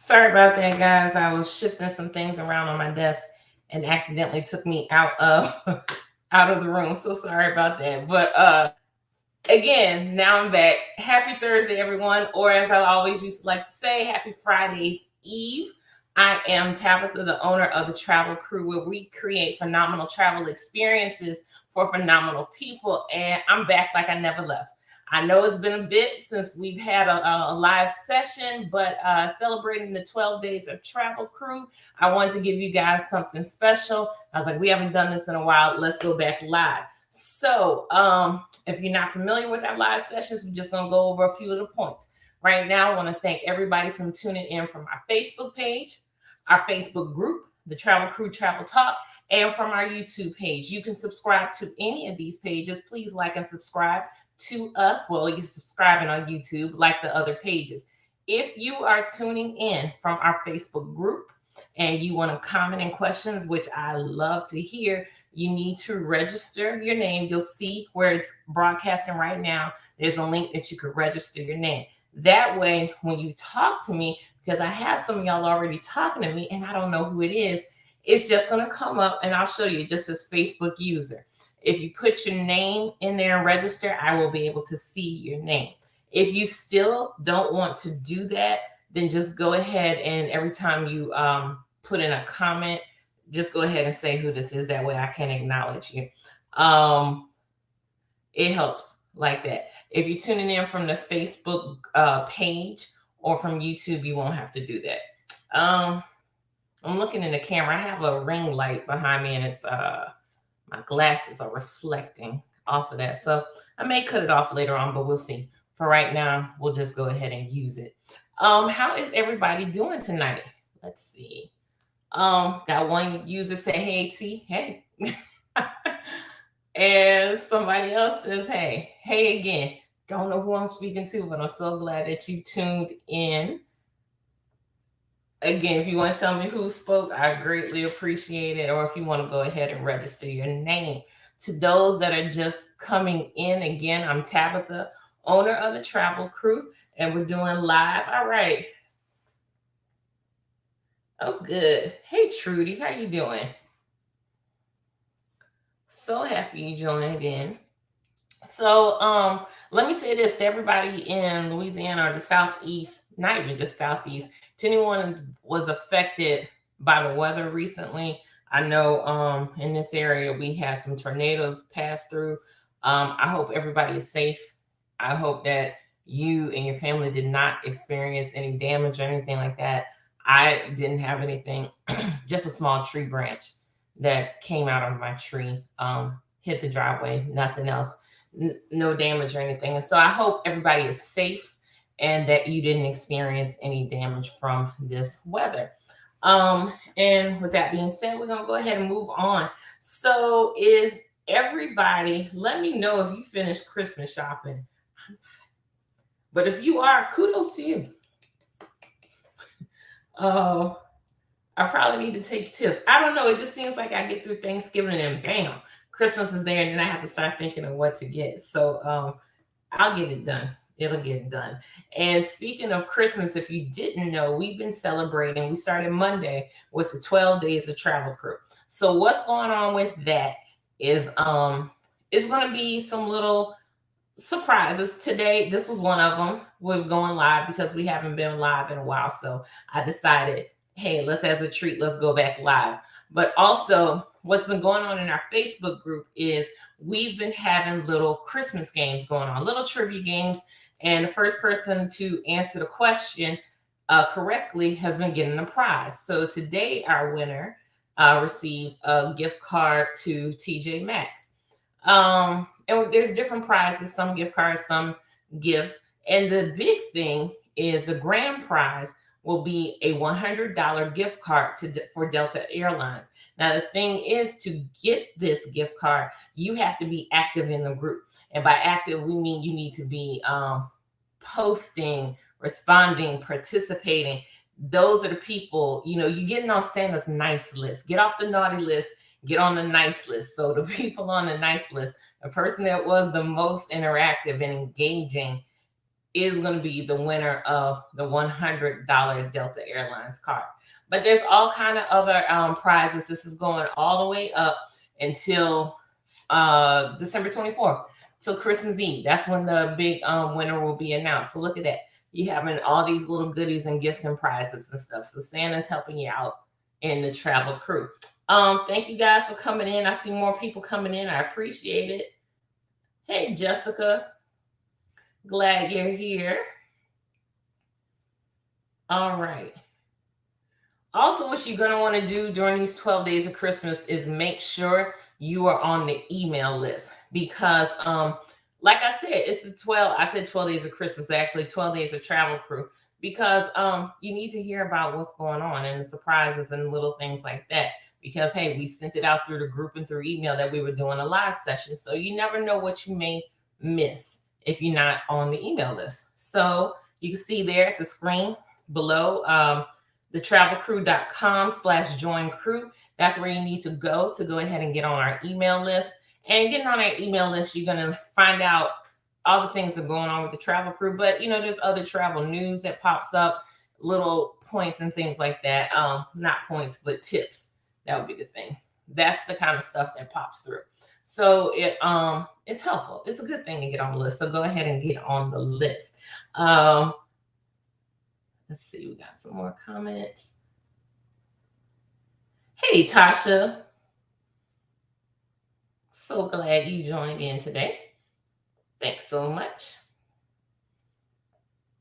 Sorry about that, guys. I was shifting some things around on my desk and accidentally took me out of out of the room. So sorry about that. But again, now I'm back. Happy Thursday, everyone. Or as I always used to like to say, happy Friday's Eve. I am Tabitha, the owner of the Travel Crew, where we create phenomenal travel experiences for phenomenal people. And I'm back like I never left. I know it's been a bit since we've had a live session, but celebrating the 12 Days of Travel Crew, I wanted to give you guys something special. I was like, we haven't done this in a while. Let's go back live. So, if you're not familiar with our live sessions, we're just going to go over a few of the points. Right now, I want to thank everybody from tuning in from our Facebook page, our Facebook group, the Travel Crew Travel Talk, and from our YouTube page. You can subscribe to any of these pages. Please like and subscribe to us. Well, you're subscribing on YouTube like the other pages. If you are tuning in from our Facebook group and you want to comment and questions, which I love to hear, you need to register your name. You'll see where it's broadcasting right now. There's a link that you could register your name. That way, when you talk to me, because I have some of y'all already talking to me and I don't know who it is, it's just going to come up and I'll show you just as Facebook user. If you put your name in there and register, I will be able to see your name. If you still don't want to do that, then just go ahead and every time you put in a comment, just go ahead and say who this is. That way I can acknowledge you. It helps like that. If you're tuning in from the Facebook page or from YouTube, you won't have to do that. I'm looking in the camera. I have a ring light behind me and it's my glasses are reflecting off of that. So I may cut it off later on, but we'll see. For right now, we'll just go ahead and use it. How is everybody doing tonight? Let's see. Got one user say, hey, T, hey. And somebody else says, hey, hey again. Don't know who I'm speaking to, but I'm so glad that you tuned in. Again, if you want to tell me who spoke, I greatly appreciate it. Or if you want to go ahead and register your name. To those that are just coming in, again, I'm Tabitha, owner of the Travel Crew, and we're doing live. All right. Oh, good. Hey, Trudy, how you doing? So happy you joined in. So let me say this to everybody in Louisiana or the Southeast, not even just Southeast, to anyone was affected by the weather recently. I know in this area we had some tornadoes pass through. I hope everybody is safe. I hope that you and your family did not experience any damage or anything like that. I didn't have anything, just a small tree branch that came out of my tree, hit the driveway, nothing else, no damage or anything. And so I hope everybody is safe and that you didn't experience any damage from this weather. And with that being said, we're gonna go ahead and move on. So is everybody, let me know if you finished Christmas shopping. But if you are, kudos to you. I probably need to take tips. I don't know. It just seems like I get through Thanksgiving and bam, Christmas is there, and then I have to start thinking of what to get. So I'll get it done. It'll get done. And speaking of Christmas, if you didn't know, we've been celebrating. We started Monday with the 12 Days of Travel Crew. So what's going on with that is it's going to be some little surprises today. This was one of them. We're going live because we haven't been live in a while. So I decided, hey, let's as a treat, let's go back live. But also what's been going on in our Facebook group is we've been having little Christmas games going on, little trivia games. And the first person to answer the question correctly has been getting a prize. So today our winner received a gift card to TJ Maxx. And there's different prizes, some gift cards, some gifts. And the big thing is the grand prize will be a $100 gift card for Delta Airlines. Now, the thing is, to get this gift card, you have to be active in the group. And by active, we mean you need to be posting, responding, participating. Those are the people, you're getting on Santa's nice list. Get off the naughty list, get on the nice list. So the people on the nice list, the person that was the most interactive and engaging is going to be the winner of the $100 Delta Airlines card. But there's all kind of other prizes. This is going all the way up until December 24th, till Christmas Eve. That's when the big winner will be announced. So look at that. You having all these little goodies and gifts and prizes and stuff. So Santa's helping you out in the travel crew. Thank you guys for coming in. I see more people coming in. I appreciate it. Hey, Jessica. Glad you're here. All right. Also, what you're going to want to do during these 12 days of Christmas is make sure you are on the email list, because like I said, it's I said 12 days of Christmas, but actually 12 days of travel crew, because you need to hear about what's going on and the surprises and little things like that. Because hey, we sent it out through the group and through email that we were doing a live session. So you never know what you may miss if you're not on the email list. So you can see there at the screen below, thetravelcrew.com/join crew. That's where you need to go ahead and get on our email list. And getting on our email list, you're going to find out all the things that are going on with the travel crew. But there's other travel news that pops up, little points and things like that. Not points, but tips. That would be the thing. That's the kind of stuff that pops through. So it's helpful. It's a good thing to get on the list. So go ahead and get on the list. Let's see. We got some more comments. Hey, Tasha. So glad you joined in today. Thanks so much.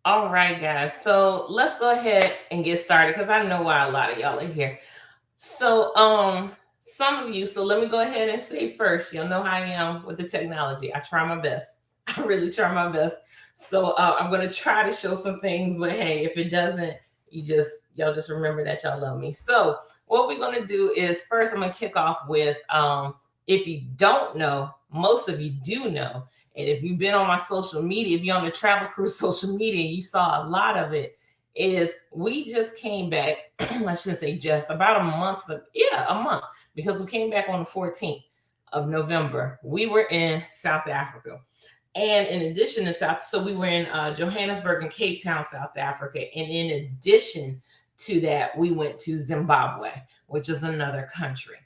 All right, guys. So let's go ahead and get started, because I know why a lot of y'all are here. So some of you, so let me go ahead and say first, you'll know how I am with the technology. I try my best. I really try my best. So I'm going to try to show some things, but hey, if it doesn't, y'all just remember that y'all love me. So what we're going to do is first, I'm going to kick off with, if you don't know, most of you do know. And if you've been on my social media, if you're on the Travel Crew social media, you saw a lot of it, is we just came back, I shouldn't say just, about a month, because we came back on the 14th of November. We were in South Africa. And in addition to so we were in Johannesburg and Cape Town, South Africa. And in addition to that, we went to Zimbabwe, which is another country.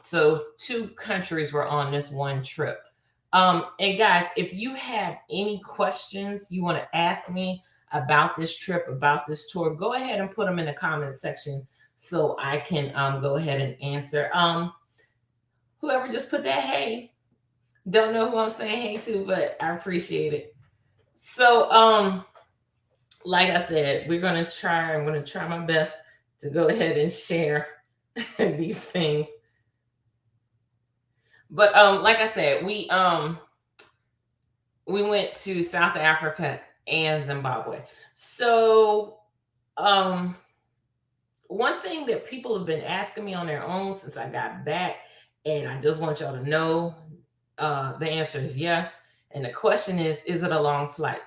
So 2 countries were on this one trip. And guys, if you have any questions you want to ask me about this trip, about this tour, go ahead and put them in the comment section so I can go ahead and answer. Whoever just put that, hey, don't know who I'm saying hey to, but I appreciate it. So like I said, I'm going to try my best to go ahead and share these things. But like I said, we went to South Africa and Zimbabwe. So one thing that people have been asking me on their own since I got back, and I just want y'all to know, the answer is yes. And the question is it a long flight?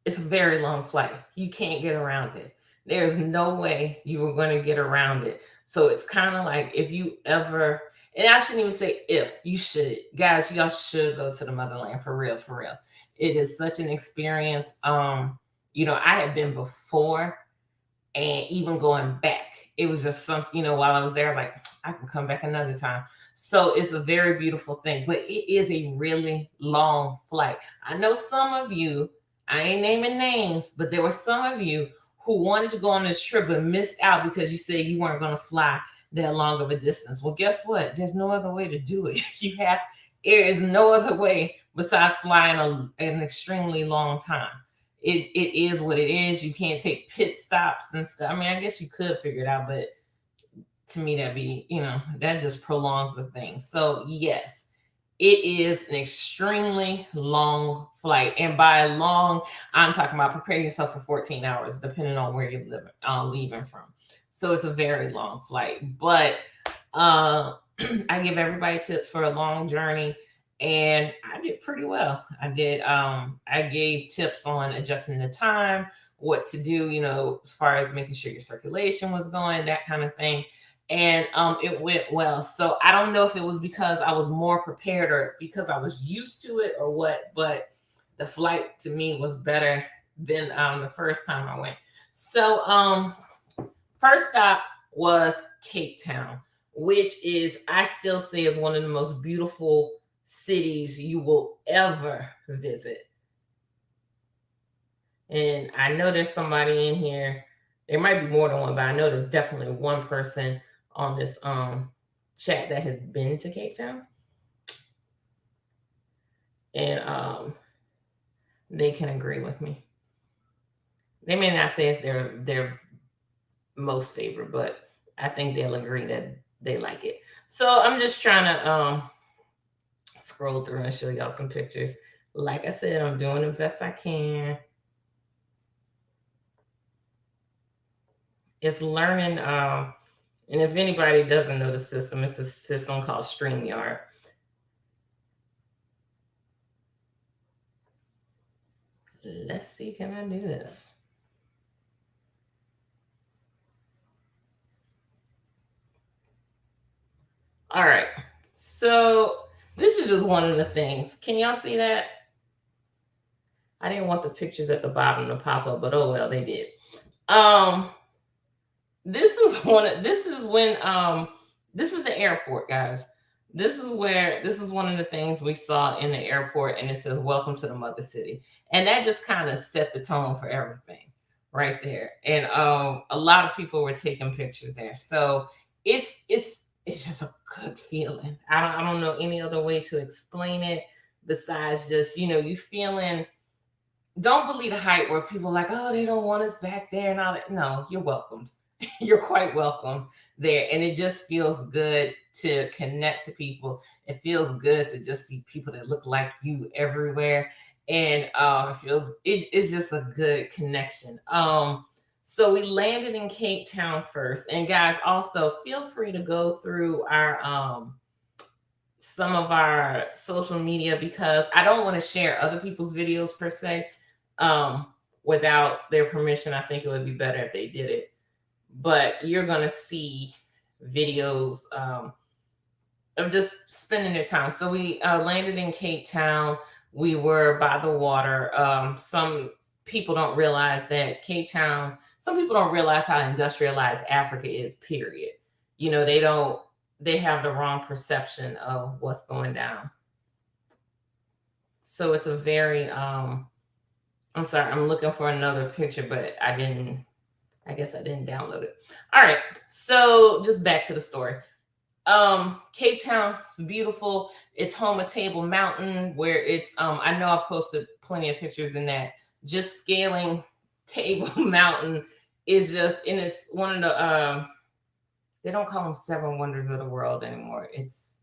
It's a very long flight. You can't get around it. There's no way you were going to get around it. So it's kind of like, if you ever, and I shouldn't even say if, you should, guys, y'all should go to the motherland, for real, for real. It is such an experience. I had been before, and even going back, it was just something, while I was there, I was like, I can come back another time. So it's a very beautiful thing, but it is a really long flight. I know some of you, I ain't naming names, but there were some of you who wanted to go on this trip but missed out because you said you weren't going to fly that long of a distance. Well, guess what? There's no other way to do it. There is no other way besides flying an extremely long time. It is what it is. You can't take pit stops and stuff. I mean, I guess you could figure it out, but to me, that'd be, that just prolongs the thing. So yes, it is an extremely long flight. And by long, I'm talking about prepare yourself for 14 hours, depending on where you're leaving from. So it's a very long flight. But I give everybody tips for a long journey. And I did pretty well. I gave tips on adjusting the time, what to do, as far as making sure your circulation was going, that kind of thing. and it went well. So I don't know if it was because I was more prepared or because I was used to it or what, but the flight to me was better than the first time I went. So first stop was Cape Town, which is, I still say, is one of the most beautiful cities you will ever visit. And I know there's somebody in here. There might be more than one, but I know there's definitely one person on this chat that has been to Cape Town. And they can agree with me. They may not say it's their most favorite, but I think they'll agree that they like it. So I'm just trying to scroll through and show y'all some pictures. Like I said, I'm doing the best I can. It's learning, and if anybody doesn't know the system, it's a system called StreamYard. Let's see, can I do this? All right, so this is just one of the things. Can y'all see that? I didn't want the pictures at the bottom to pop up, but oh well, they did. This is this is the airport, guys. This is one of the things we saw in the airport, and it says welcome to the mother city. And that just kind of set the tone for everything right there. And a lot of people were taking pictures there. So it's just a good feeling. I don't know any other way to explain it besides just, you feeling. Don't believe the hype where people are like, oh, they don't want us back there and all that. No, you're welcomed. You're quite welcome there. And it just feels good to connect to people. It feels good to just see people that look like you everywhere. And it's just a good connection. So we landed in Cape Town first. And guys, also feel free to go through our some of our social media, because I don't want to share other people's videos per se without their permission. I think it would be better if they did it. But you're going to see videos of just spending their time. So we landed in Cape Town. We were by the water. Some people don't realize that Cape Town, some people don't realize how industrialized Africa is, period. They have the wrong perception of what's going down. So it's a very, I'm sorry, I'm looking for another picture, but I guess I didn't download it. All right. So just back to the story. Cape Town is beautiful. It's home of Table Mountain, where it's, I know I've posted plenty of pictures in that. Just scaling Table Mountain is just, and it's one of the, they don't call them 7 wonders of the world anymore. It's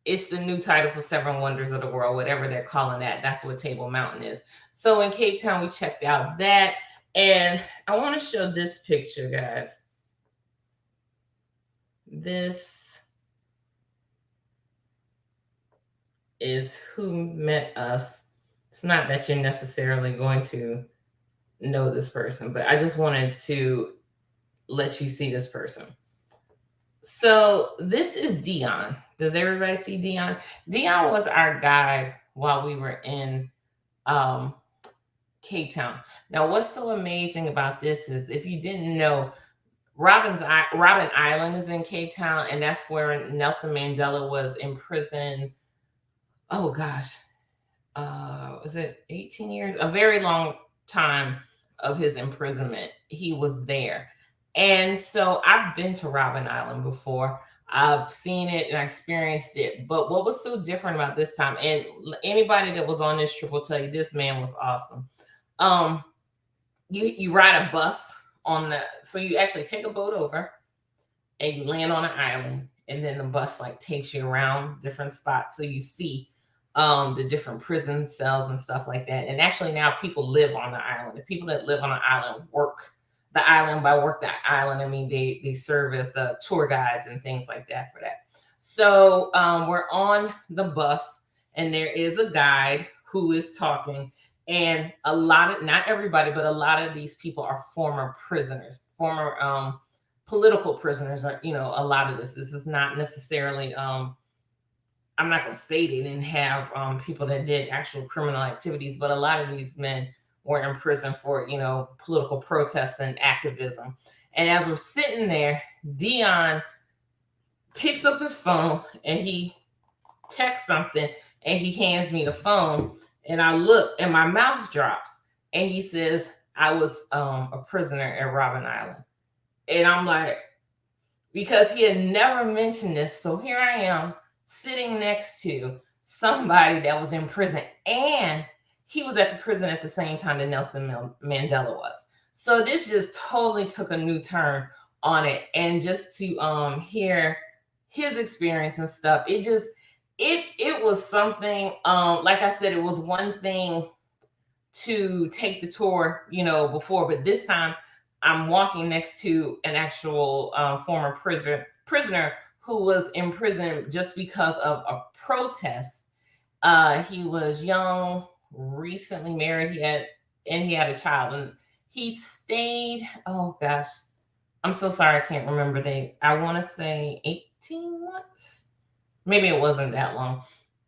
the new title for 7 wonders of the world, whatever they're calling that. That's what Table Mountain is. So in Cape Town, we checked out that. And I want to show this picture, guys. This is who met us. It's not that you're necessarily going to know this person, but I just wanted to let you see this person. So this is Dion. Does everybody see Dion? Dion was our guide while we were in Cape Town. Now, what's so amazing about this is, if you didn't know, Robin Island is in Cape Town, and that's where Nelson Mandela was imprisoned. Oh gosh, was it 18 years? A very long time of his imprisonment. He was there. And so I've been to Robin Island before. I've seen it and I experienced it. But what was so different about this time, and anybody that was on this trip will tell you, this man was awesome. You ride a bus so you actually take a boat over and you land on an island, and then the bus like takes you around different spots so you see the different prison cells and stuff like that. And actually now people live on the island. The people that live on the island work the island. By work the island, I mean they serve as the tour guides and things like that for that. So we're on the bus, and there is a guide who is talking. And not everybody, but a lot of these people are former prisoners, former political prisoners are, a lot of this is not necessarily, I'm not going to say they didn't have people that did actual criminal activities, but a lot of these men were in prison for, political protests and activism. And as we're sitting there, Dion picks up his phone and he texts something, and he hands me the phone, and I look and my mouth drops, and he says, I was a prisoner at Robben Island. And I'm like, because he had never mentioned this. So here I am sitting next to somebody that was in prison, and he was at the prison at the same time that Nelson Mandela was. So this just totally took a new turn on it. And just to hear his experience and stuff, it was something. Like I said, it was one thing to take the tour, before, but this time I'm walking next to an actual former prisoner who was in prison just because of a protest. He was young, recently married. He had a child, and he stayed. Oh gosh, I'm so sorry, I can't remember. I want to say 18 months. Maybe it wasn't that long,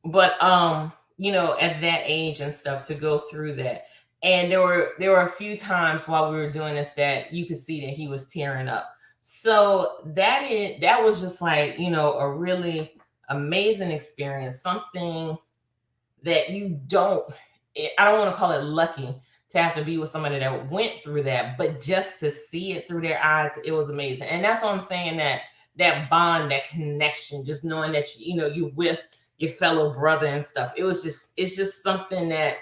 but at that age and stuff, to go through that. And there were a few times while we were doing this that you could see that he was tearing up. So that was just like, a really amazing experience, something that I don't want to call it lucky to have to be with somebody that went through that, but just to see it through their eyes, it was amazing. And that's what I'm saying, that bond, that connection, just knowing that you with your fellow brother and stuff. It's just something that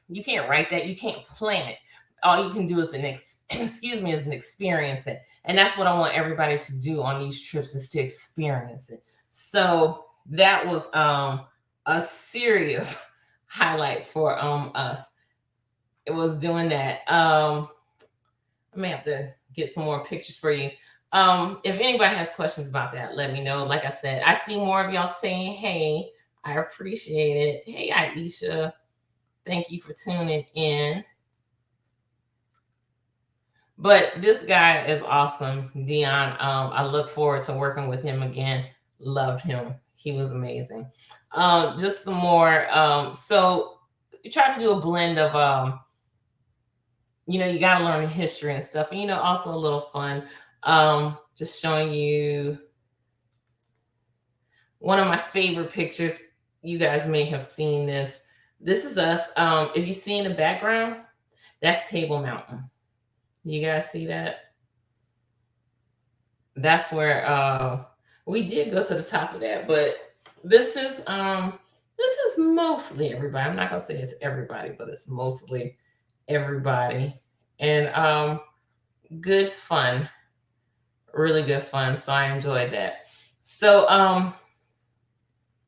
you can't write, that you can't plan it. All you can do is is an experience it. And that's what I want everybody to do on these trips, is to experience it. So that was a serious highlight for us. It was doing that. I may have to get some more pictures for you. If anybody has questions about that, let me know. Like I said, I see more of y'all saying, hey, I appreciate it. Hey, Aisha, thank you for tuning in. But this guy is awesome, Dion. I look forward to working with him again. Loved him. He was amazing. Just some more. So we try to do a blend of, you got to learn the history and stuff. And, also a little fun. Just showing you one of my favorite pictures. You guys may have seen this. This is us. If you see in the background, that's Table Mountain. You guys see that? That's where we did go to the top of that, but this is mostly everybody. I'm not gonna say it's everybody, but it's mostly everybody. And good fun. Really good fun. So I enjoyed that. So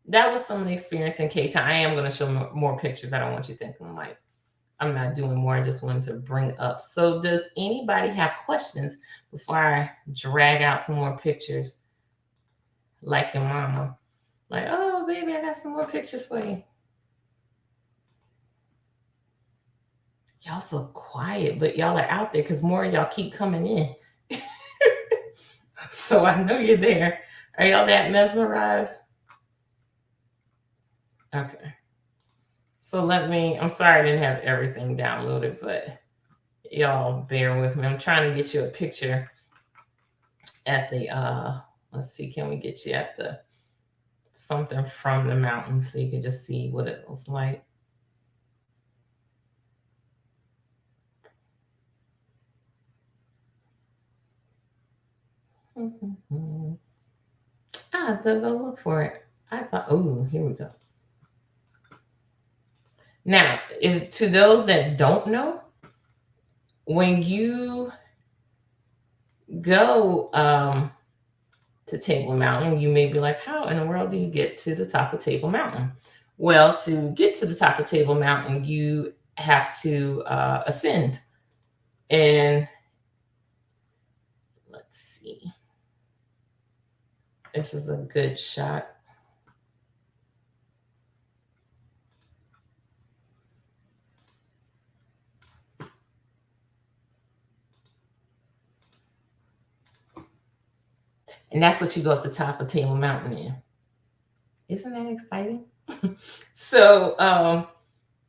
that was some of the experience in Cape Town. I am going to show more pictures. I don't want you thinking like I'm not doing more. I just wanted to bring up. So does anybody have questions before I drag out some more pictures? Like your mama. Like, oh, baby, I got some more pictures for you. Y'all so quiet, but y'all are out there because more of y'all keep coming in. So I know you're there. Are y'all that mesmerized? Okay. So I'm sorry I didn't have everything downloaded, but y'all bear with me. I'm trying to get you a picture at the, let's see, can we get you at the something from the mountain so you can just see what it looks like. I have to go look for it. I thought, oh, here we go. Now, to those that don't know, when you go to Table Mountain, you may be like, how in the world do you get to the top of Table Mountain? Well, to get to the top of Table Mountain, you have to ascend. And let's see. This is a good shot. And that's what you go at the top of Table Mountain in. Isn't that exciting? So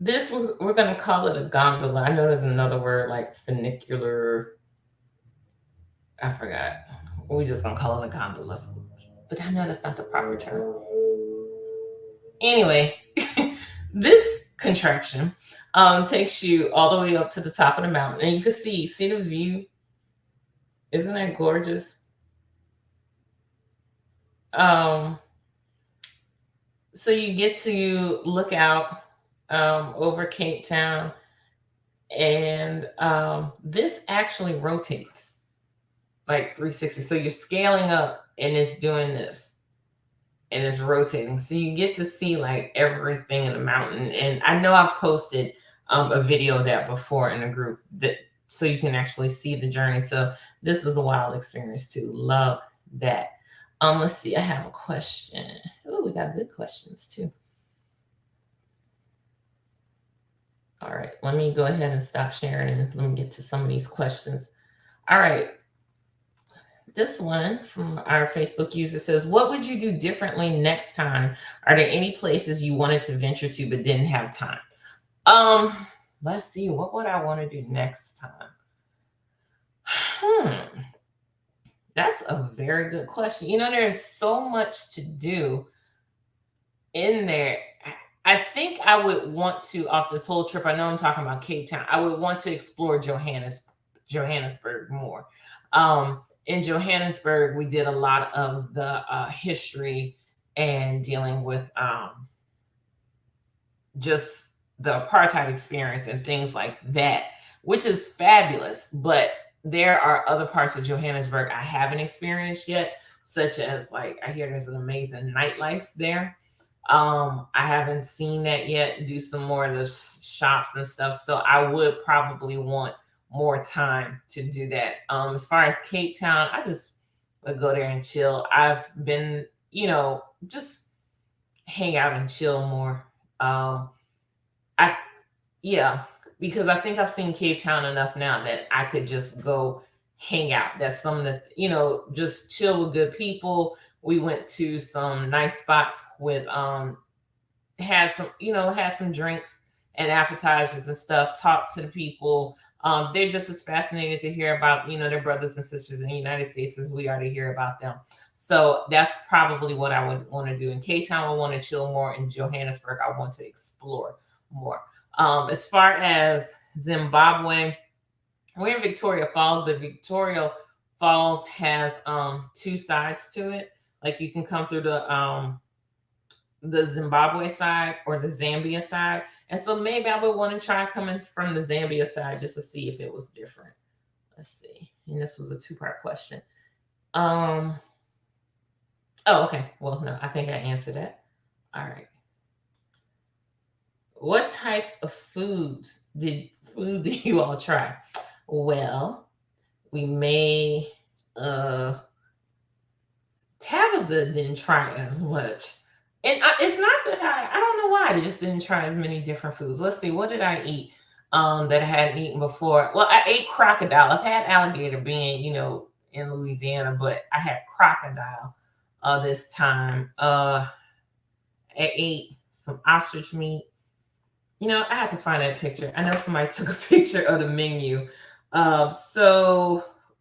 this we're going to call it a gondola. I know there's another word like funicular. I forgot. We're just going to call it a gondola. But I know that's not the proper term. Anyway, this contraption takes you all the way up to the top of the mountain, and you can see the view. Isn't that gorgeous? Um, so you get to look out over Cape Town, and this actually rotates like 360. So you're scaling up, and it's doing this, and it's rotating. So you get to see like everything in the mountain. And I know I've posted a video of that before in a group that so you can actually see the journey. So this is a wild experience too. Love that. Let's see. I have a question. Oh, we got good questions too. All right, let me go ahead and stop sharing and let me get to some of these questions. All right. This one from our Facebook user says, what would you do differently next time? Are there any places you wanted to venture to but didn't have time? Let's see. What would I want to do next time? That's a very good question. You know, there's so much to do in there. I think I would want to, off this whole trip, I know I'm talking about Cape Town, I would want to explore Johannesburg more. In Johannesburg, we did a lot of the history and dealing with just the apartheid experience and things like that, which is fabulous. But there are other parts of Johannesburg I haven't experienced yet, such as like I hear there's an amazing nightlife there. I haven't seen that yet. Do some more of the shops and stuff. So I would probably want more time to do that. As far as Cape Town, I just would go there and chill. I've been, just hang out and chill more. I yeah, because I think I've seen Cape Town enough now that I could just go hang out. That's something that, just chill with good people. We went to some nice spots with had some drinks and appetizers and stuff, talked to the people. They're just as fascinated to hear about, their brothers and sisters in the United States as we are to hear about them. So that's probably what I would want to do. In Cape Town, I want to chill more. In Johannesburg, I want to explore more. As far as Zimbabwe, we're in Victoria Falls, but Victoria Falls has two sides to it. Like you can come through the Zimbabwe side or the Zambia side. And so maybe I would want to try coming from the Zambia side just to see if it was different. Let's see. And this was a two-part question. Oh, okay. Well, no, I think I answered that. All right. What types of food did you all try? Well, we made Tabitha didn't try as much. And it's not that I don't know why I just didn't try as many different foods. Let's see, what did I eat that I hadn't eaten before? Well, I ate crocodile. I've had alligator being, in Louisiana, but I had crocodile this time. I ate some ostrich meat. I have to find that picture. I know somebody took a picture of the menu.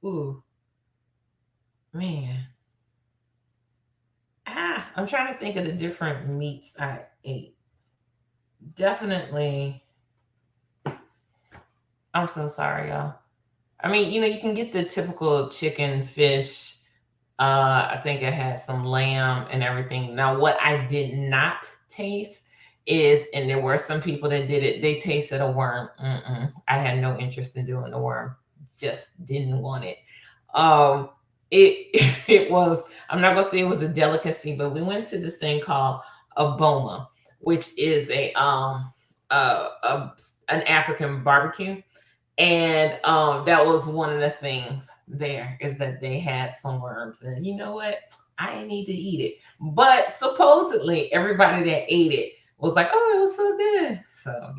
Ooh, man. I'm trying to think of the different meats I ate. Definitely. I'm so sorry, y'all. I mean, you can get the typical chicken, fish. I think I had some lamb and everything. Now, what I did not taste is, and there were some people that did it, they tasted a worm. I had no interest in doing the worm. Just didn't want it. It was, I'm not gonna say it was a delicacy, but we went to this thing called a boma, which is an African barbecue. And that was one of the things there, is that they had some worms. And you know what? I didn't need to eat it. But supposedly everybody that ate it was like, oh, it was so good. So,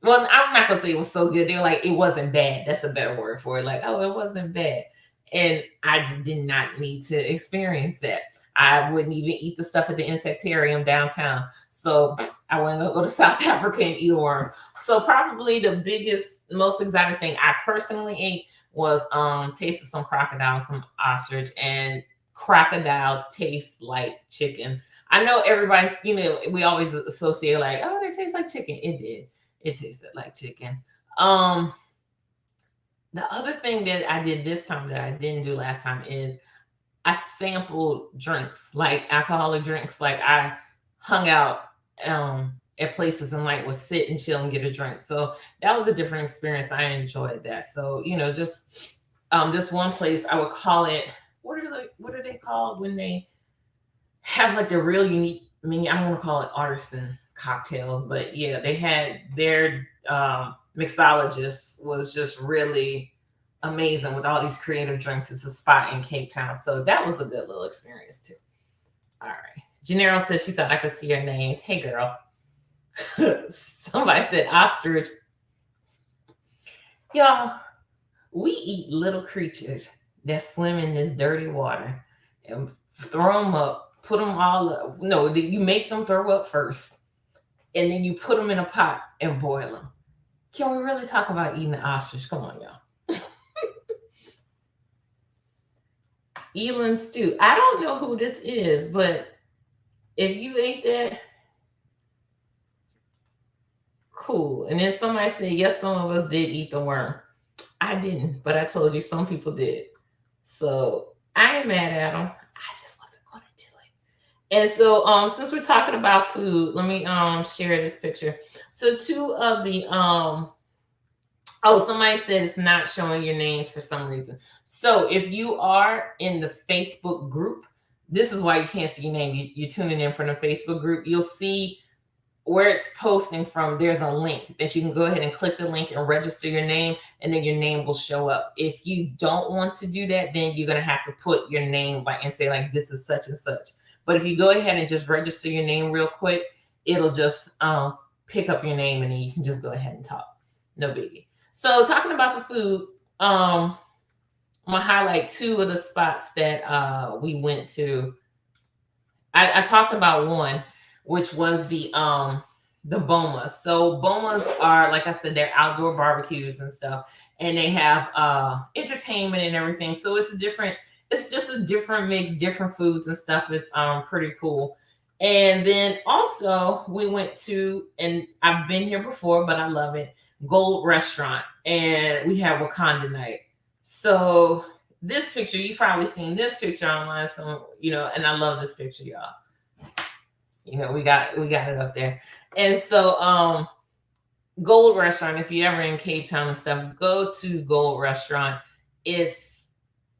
well, I'm not gonna say it was so good. They're like, it wasn't bad. That's a better word for it. Like, oh, it wasn't bad. And I just did not need to experience that. I wouldn't even eat the stuff at the insectarium downtown. So I wouldn't go to South Africa and eat a worm. So probably the biggest, most exotic thing I personally ate was tasted some crocodile, some ostrich, and crocodile tastes like chicken. I know everybody's, we always associate like, oh, they taste like chicken. It did. It tasted like chicken. Um, the other thing that I did this time that I didn't do last time is I sampled drinks, like alcoholic drinks. Like I hung out at places and like would sit and chill and get a drink. So that was a different experience. I enjoyed that. So, just one place I would call it, what are they called when they have like a real unique menu? I don't want to call it artisan cocktails, but yeah, they had their mixologist was just really amazing with all these creative drinks. It's a spot in Cape Town. So that was a good little experience too. All right. Janelle says she thought I could see her name. Hey girl. Somebody said ostrich. Y'all, we eat little creatures that swim in this dirty water and throw them up, put them all up. No, you make them throw up first, and then you put them in a pot and boil them. Can we really talk about eating the ostrich? Come on, y'all. Elan stew. I don't know who this is, but if you ate that, cool. And then somebody said, yes, some of us did eat the worm. I didn't, but I told you some people did. So I ain't mad at them. I just wasn't going to do it. And so since we're talking about food, let me share this picture. So two of the somebody said it's not showing your names for some reason. So if you are in the Facebook group, this is why you can't see your name. You're tuning in from the Facebook group. You'll see where it's posting from. There's a link that you can go ahead and click the link and register your name, and then your name will show up. If you don't want to do that, then you're going to have to put your name and say like, this is such and such. But if you go ahead and just register your name real quick, it'll just pick up your name, and then you can just go ahead and talk. No biggie. So talking about the food, I'm gonna highlight two of the spots that we went to. I talked about one, which was the Bomas. So Bomas are, like I said, they're outdoor barbecues and stuff, and they have entertainment and everything. So it's just a different mix, different foods and stuff. It's pretty cool. And then also we went to, and I've been here before, but I love it, Gold Restaurant, and we have Wakanda night. So this picture, you've probably seen this picture online, so and I love this picture, y'all. We got it up there. And so Gold Restaurant, if you're ever in Cape Town and stuff, go to Gold Restaurant. It's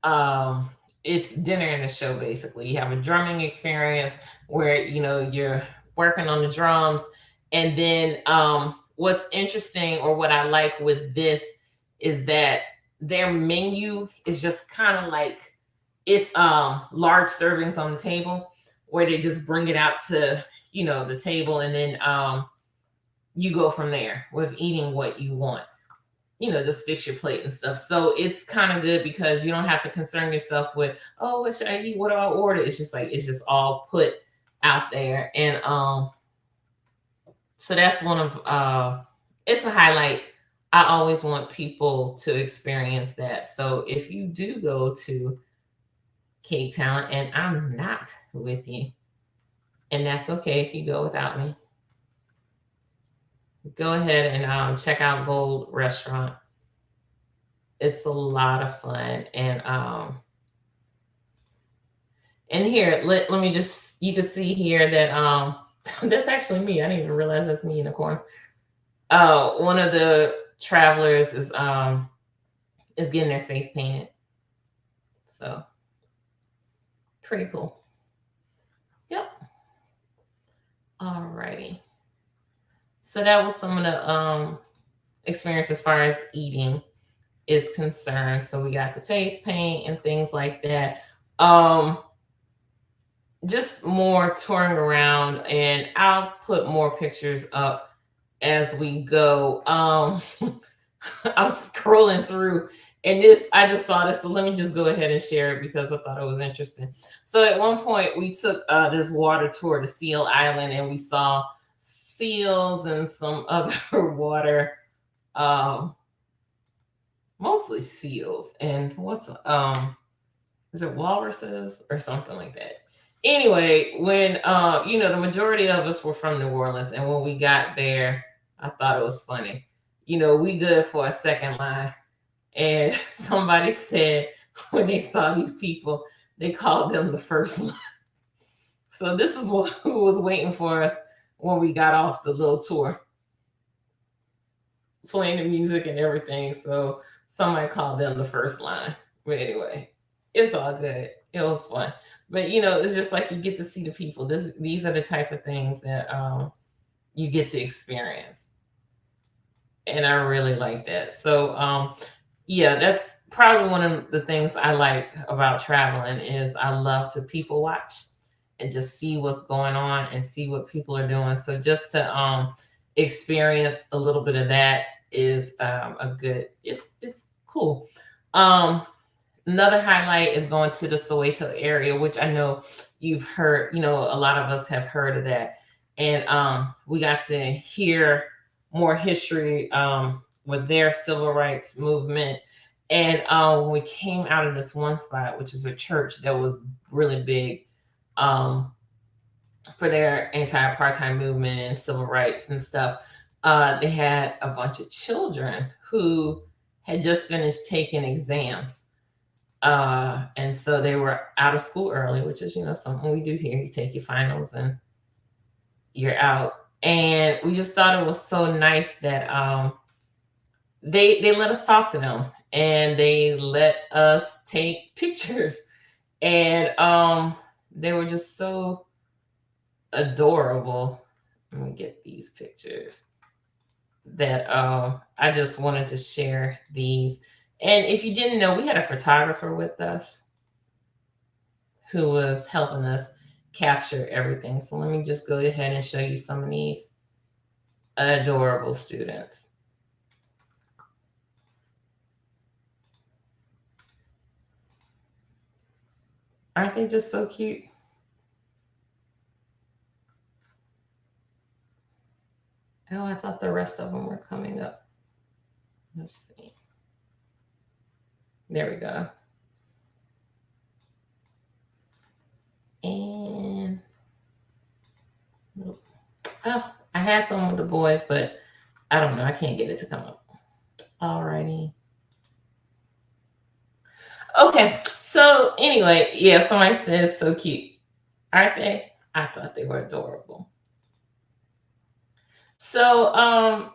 dinner and a show, basically. You have a drumming experience where you're working on the drums, and then what's interesting, or what I like with this, is that their menu is just kind of like, it's large servings on the table, where they just bring it out to the table, and then you go from there with eating what you want. Just fix your plate and stuff. So it's kind of good because you don't have to concern yourself with, oh, what should I eat? What do I order? It's just all put out there. And so that's one of it's a highlight. I always want people to experience that. So if you do go to Cape Town and I'm not with you, and that's okay if you go without me, go ahead and check out Gold Restaurant. It's a lot of fun. And here, let me just, you can see here that that's actually me. I didn't even realize that's me in the corner. One of the travelers is getting their face painted. So pretty cool. Yep. Alrighty. So that was some of the experience as far as eating is concerned. So we got the face paint and things like that. Just more touring around, and I'll put more pictures up as we go. I'm scrolling through And this, I just saw this, so let me just go ahead and share it because I thought it was interesting. So at one point, we took this water tour to Seal Island, and we saw seals and some other water, um, mostly seals. And what's is it walruses or something like that? Anyway, when the majority of us were from New Orleans, and when we got there, I thought it was funny. We good for a second line, and somebody said when they saw these people, they called them the first line. So this is what who was waiting for us when we got off the little tour, playing the music and everything. So somebody called them the first line. But anyway, it's all good. It was fun. But it's just like you get to see the people. These are the type of things that you get to experience. And I really like that. So yeah, that's probably one of the things I like about traveling is I love to people watch and just see what's going on and see what people are doing. So just to experience a little bit of that is it's cool. Another highlight is going to the Soweto area, which I know you've heard, a lot of us have heard of that. And we got to hear more history with their civil rights movement. And when we came out of this one spot, which is a church that was really big for their anti-apartheid movement and civil rights and stuff, they had a bunch of children who had just finished taking exams. And so they were out of school early, which is, something we do here. You take your finals and you're out. And we just thought it was so nice that they let us talk to them and they let us take pictures. And they were just so adorable. Let me get these pictures that I just wanted to share these. And if you didn't know, we had a photographer with us who was helping us capture everything. So let me just go ahead and show you some of these adorable students. Aren't they just so cute? Oh, I thought the rest of them were coming up. Let's see. There we go. And oh, I had some with the boys, but I don't know. I can't get it to come up. Alrighty. Okay. So anyway, yeah, somebody says so cute. Aren't they? I thought they were adorable. So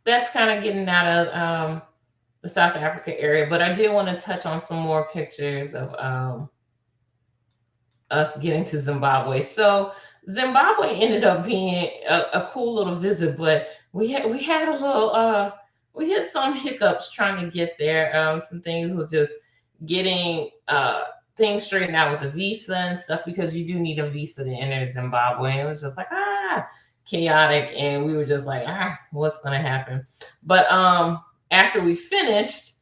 that's kind of getting out of the South Africa area, but I did want to touch on some more pictures of us getting to Zimbabwe. So Zimbabwe ended up being a cool little visit, but we had a little we had some hiccups trying to get there. Some things with just getting things straightened out with the visa and stuff because you do need a visa to enter Zimbabwe. And it was just like chaotic, and we were just like what's gonna happen? But after we finished,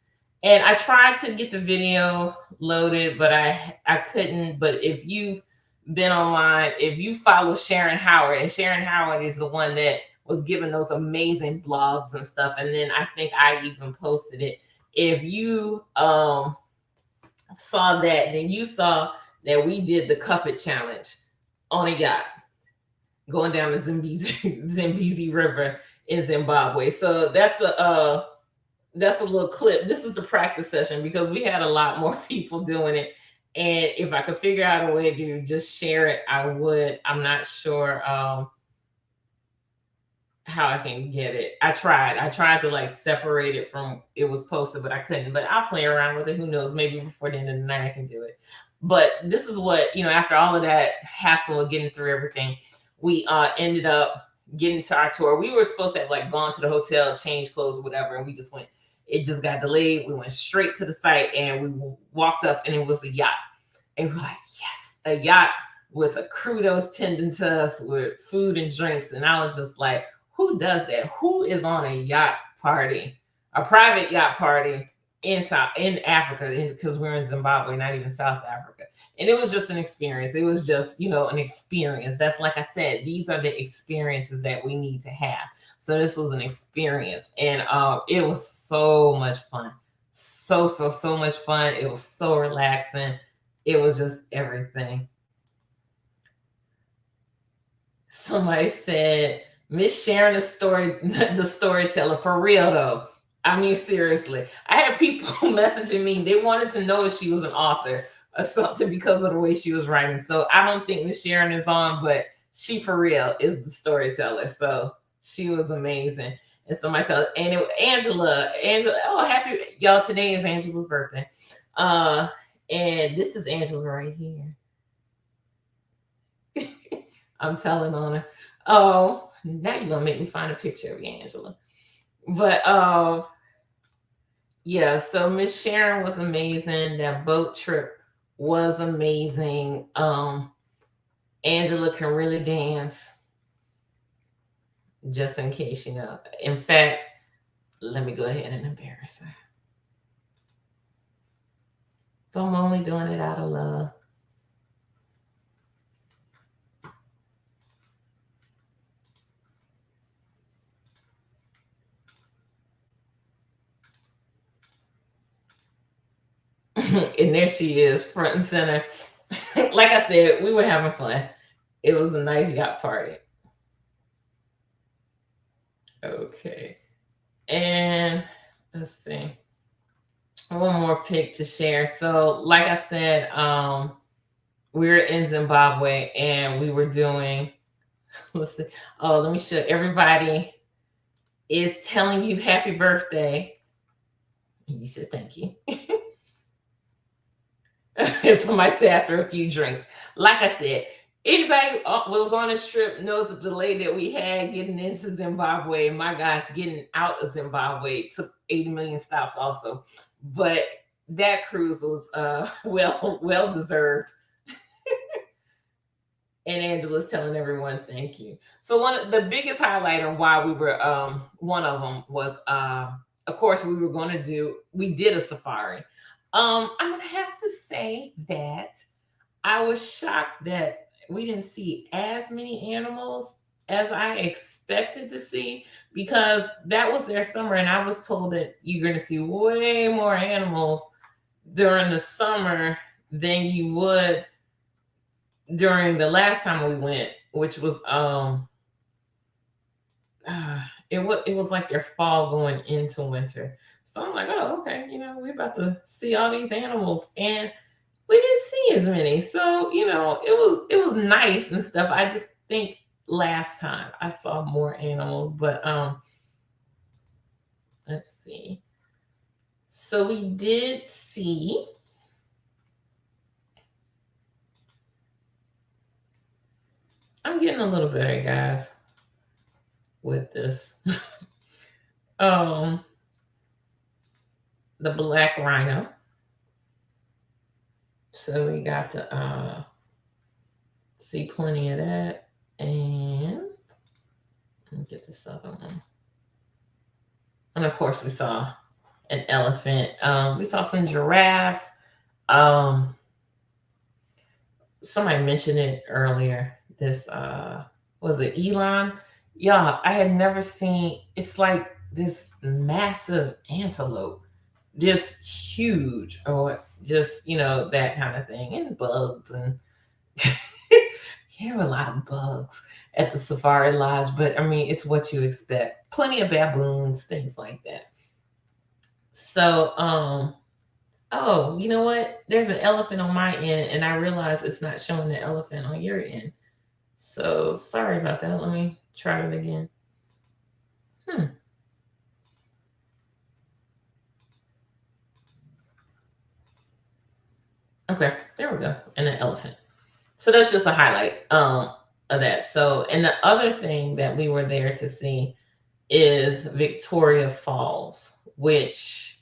and I tried to get the video loaded, but I couldn't. But if you've been online, if you follow Sharon Howard, and Sharon Howard is the one that was given those amazing blogs and stuff, and then I think I even posted it. If you saw that, then you saw that we did the Cuffit challenge on a yacht going down the Zambezi River in Zimbabwe. So that's a little clip. This is the practice session because we had a lot more people doing it. And if I could figure out a way to just share it, I would. I'm not sure how I can get it. I tried to like separate it from it was posted, but I couldn't. But I'll play around with it. Who knows? Maybe before the end of the night I can do it. But this is what, after all of that hassle of getting through everything, we ended up getting to our tour. We were supposed to have like gone to the hotel, change clothes or whatever, and we just went. It just got delayed. We went straight to the site and we walked up, and it was a yacht. And we're like, yes, a yacht with a crew that was tending to us with food and drinks. And I was just like, who does that? Who is on a yacht party, a private yacht party, in Africa, because we're in Zimbabwe, not even South Africa. And it was just an experience. It was just, an experience. That's, like I said, these are the experiences that we need to have. So this was an experience, and it was so much fun. So much fun. It was so relaxing. It was just everything. Somebody said, Miss Sharon, the storyteller, for real though. I mean, seriously. I had people messaging me. They wanted to know if she was an author or something because of the way she was writing. So I don't think Miss Sharon is on, but she for real is the storyteller. So she was amazing. And somebody said, and Angela, oh, happy, y'all, today is Angela's birthday. And this is Angela right here. I'm telling on her. Oh, now you're gonna make me find a picture of you, Angela. But yeah, so Miss Sharon was amazing. That boat trip was amazing. Angela can really dance, just in case you know. In fact, let me go ahead and embarrass her. But I'm only doing it out of love. And there she is, front and center. Like I said, we were having fun. It was a nice yacht party. Okay. And let's see. One more pic to share. So, like I said, we were in Zimbabwe and we were doing, let's see. Oh, let me show everybody is telling you happy birthday. And you said thank you. And somebody said after a few drinks. Like I said, anybody who was on this trip knows the delay that we had getting into Zimbabwe. My gosh, getting out of Zimbabwe took 80 million stops also. But that cruise was well deserved. And Angela's telling everyone thank you. So one of the biggest highlight of why we were one of them was of course we did a safari. I'm gonna have to say that I was shocked that we didn't see as many animals as I expected to see, because that was their summer and I was told that you're going to see way more animals during the summer than you would during the last time we went, which was it was like their fall going into winter. So I'm like, oh, okay, we're about to see all these animals, and we didn't see as many. So, it was nice and stuff. I just think last time I saw more animals, but let's see. So we did see I'm getting a little better, guys, with this. The black rhino. So we got to see plenty of that. And let me get this other one. And of course we saw an elephant. We saw some giraffes. Somebody mentioned it earlier. This was it Elon? Yeah, I had never seen, it's like this massive antelope, just huge, or just, that kind of thing. And bugs, and you have a lot of bugs at the safari lodge, but I mean, it's what you expect. Plenty of baboons, things like that. So, oh, you know what? There's an elephant on my end, and I realize it's not showing the elephant on your end. So sorry about that. Let me try it again. Okay, there we go. And an elephant. So that's just a highlight of that. So, and the other thing that we were there to see is Victoria Falls, which,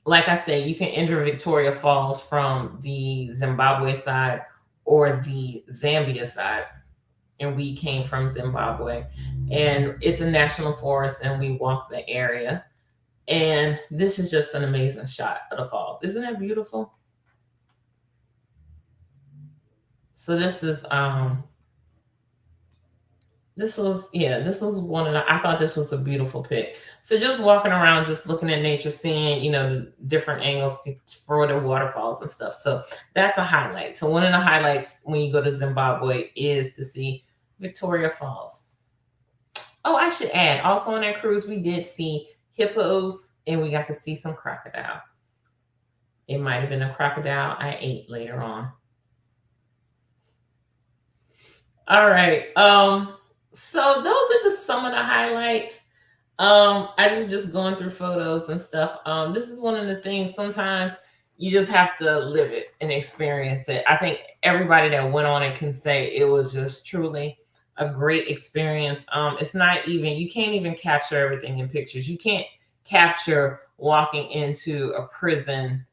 like I said, you can enter Victoria Falls from the Zimbabwe side or the Zambia side. And we came from Zimbabwe. And it's a national forest, and we walked the area. And this is just an amazing shot of the falls. Isn't that beautiful? So this was one of the, I thought this was a beautiful pic. So just walking around, just looking at nature, seeing, different angles for the waterfalls and stuff. So that's a highlight. So one of the highlights when you go to Zimbabwe is to see Victoria Falls. Oh, I should add, also on that cruise, we did see hippos and we got to see some crocodile. It might have been a crocodile I ate later on. All right. So those are just some of the highlights. I was just going through photos and stuff. This is one of the things sometimes you just have to live it and experience it. I think everybody that went on it can say it was just truly a great experience. It's not even, you can't even capture everything in pictures. You can't capture walking into a prison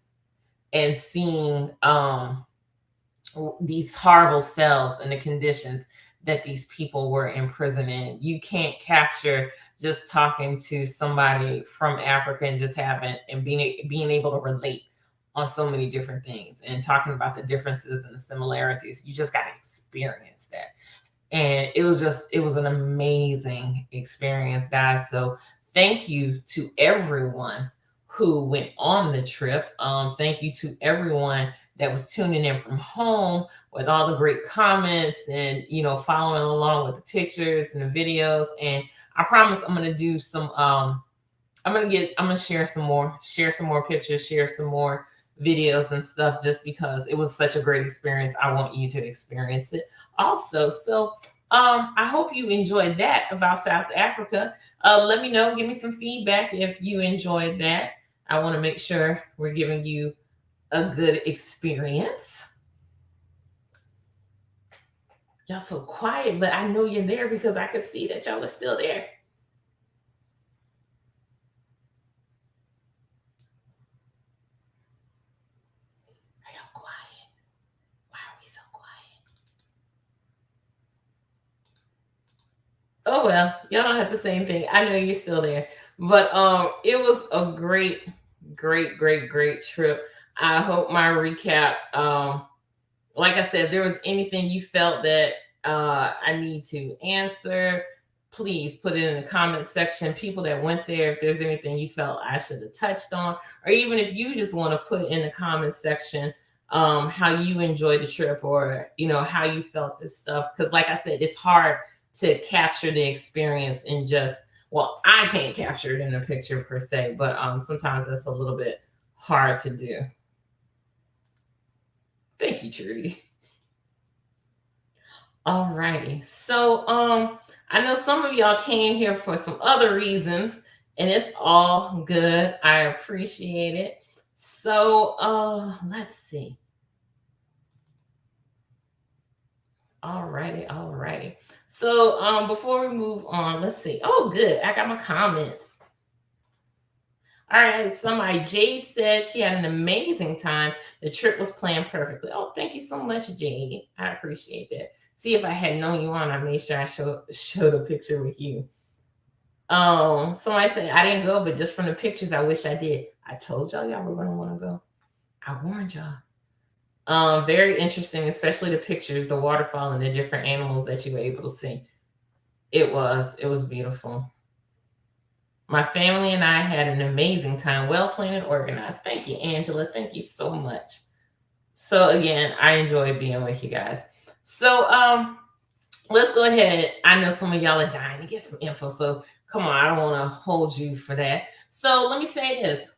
and seeing these horrible cells and the conditions that these people were in prison in. You can't capture just talking to somebody from Africa and just having and being able to relate on so many different things and talking about the differences and the similarities. You just got to experience that. And it was an amazing experience, guys. So thank you to everyone who went on the trip. Thank you to everyone that was tuning in from home with all the great comments and following along with the pictures and the videos. And I promise I'm gonna do some I'm gonna share some more pictures, share some more videos and stuff, just because it was such a great experience. I want you to experience it also. So I hope you enjoyed that about South Africa. Let me know, give me some feedback if you enjoyed that. I want to make sure we're giving you a good experience. Y'all so quiet, but I know you're there because I can see that y'all are still there. Are y'all quiet? Why are we so quiet? Oh well, y'all don't have the same thing. I know you're still there. But it was a great trip. I hope my recap like I said, if there was anything you felt that I need to answer, please put it in the comment section. People that went there, if there's anything you felt I should have touched on, or even if you just want to put in the comment section how you enjoyed the trip, or how you felt this stuff. Because like I said, it's hard to capture the experience in just, well, I can't capture it in a picture per se, but sometimes that's a little bit hard to do. Thank you, Trudy. All righty. So I know some of y'all came here for some other reasons, and it's all good. I appreciate it. So let's see. All righty. So before we move on, let's see. Oh, good. I got my comments. All right, somebody, Jade said she had an amazing time. The trip was planned perfectly. Oh, thank you so much, Jade. I appreciate that. See, if I had known you on, I made sure I showed a picture with you. Somebody said I didn't go, but just from the pictures, I wish I did. I told y'all were gonna want to go. I warned y'all. Very interesting, especially the pictures, the waterfall, and the different animals that you were able to see. It was beautiful. My family and I had an amazing time, well planned and organized. Thank you, Angela. Thank you so much. So again, I enjoyed being with you guys. So let's go ahead. I know some of y'all are dying to get some info, so come on, I don't want to hold you for that. So let me say this.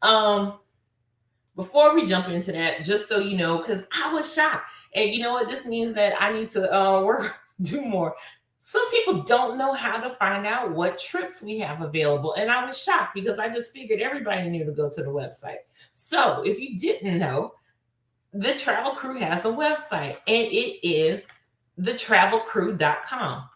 Before we jump into that, just so you know, because I was shocked. And you know what? This means that I need to do more. Some people don't know how to find out what trips we have available. And I was shocked because I just figured everybody knew to go to the website. So if you didn't know, the Travel Krewe has a website, and it is thetravelkrewe.com.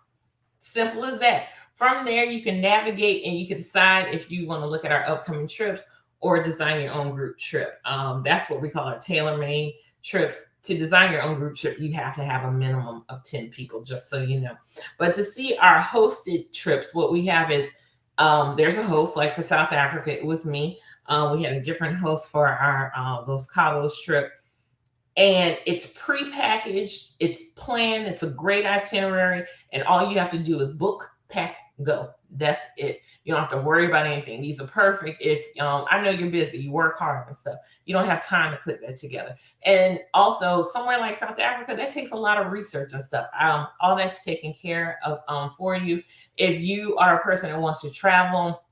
Simple as that. From there, you can navigate and you can decide if you want to look at our upcoming trips or design your own group trip. That's what we call our tailor-made trips. To design your own group trip, you have to have a minimum of 10 people, just so you know. But to see our hosted trips, what we have is There's a host, like for South Africa, it was me. We had a different host for our Los Cabos trip, and it's pre-packaged, it's planned, it's a great itinerary, and all you have to do is book, pack, go. That's it. You don't have to worry about anything. These are perfect if I know you're busy, you work hard and stuff. You don't have time to put that together. And also, somewhere like South Africa, that takes a lot of research and stuff. All that's taken care of for you. If you are a person that wants to travel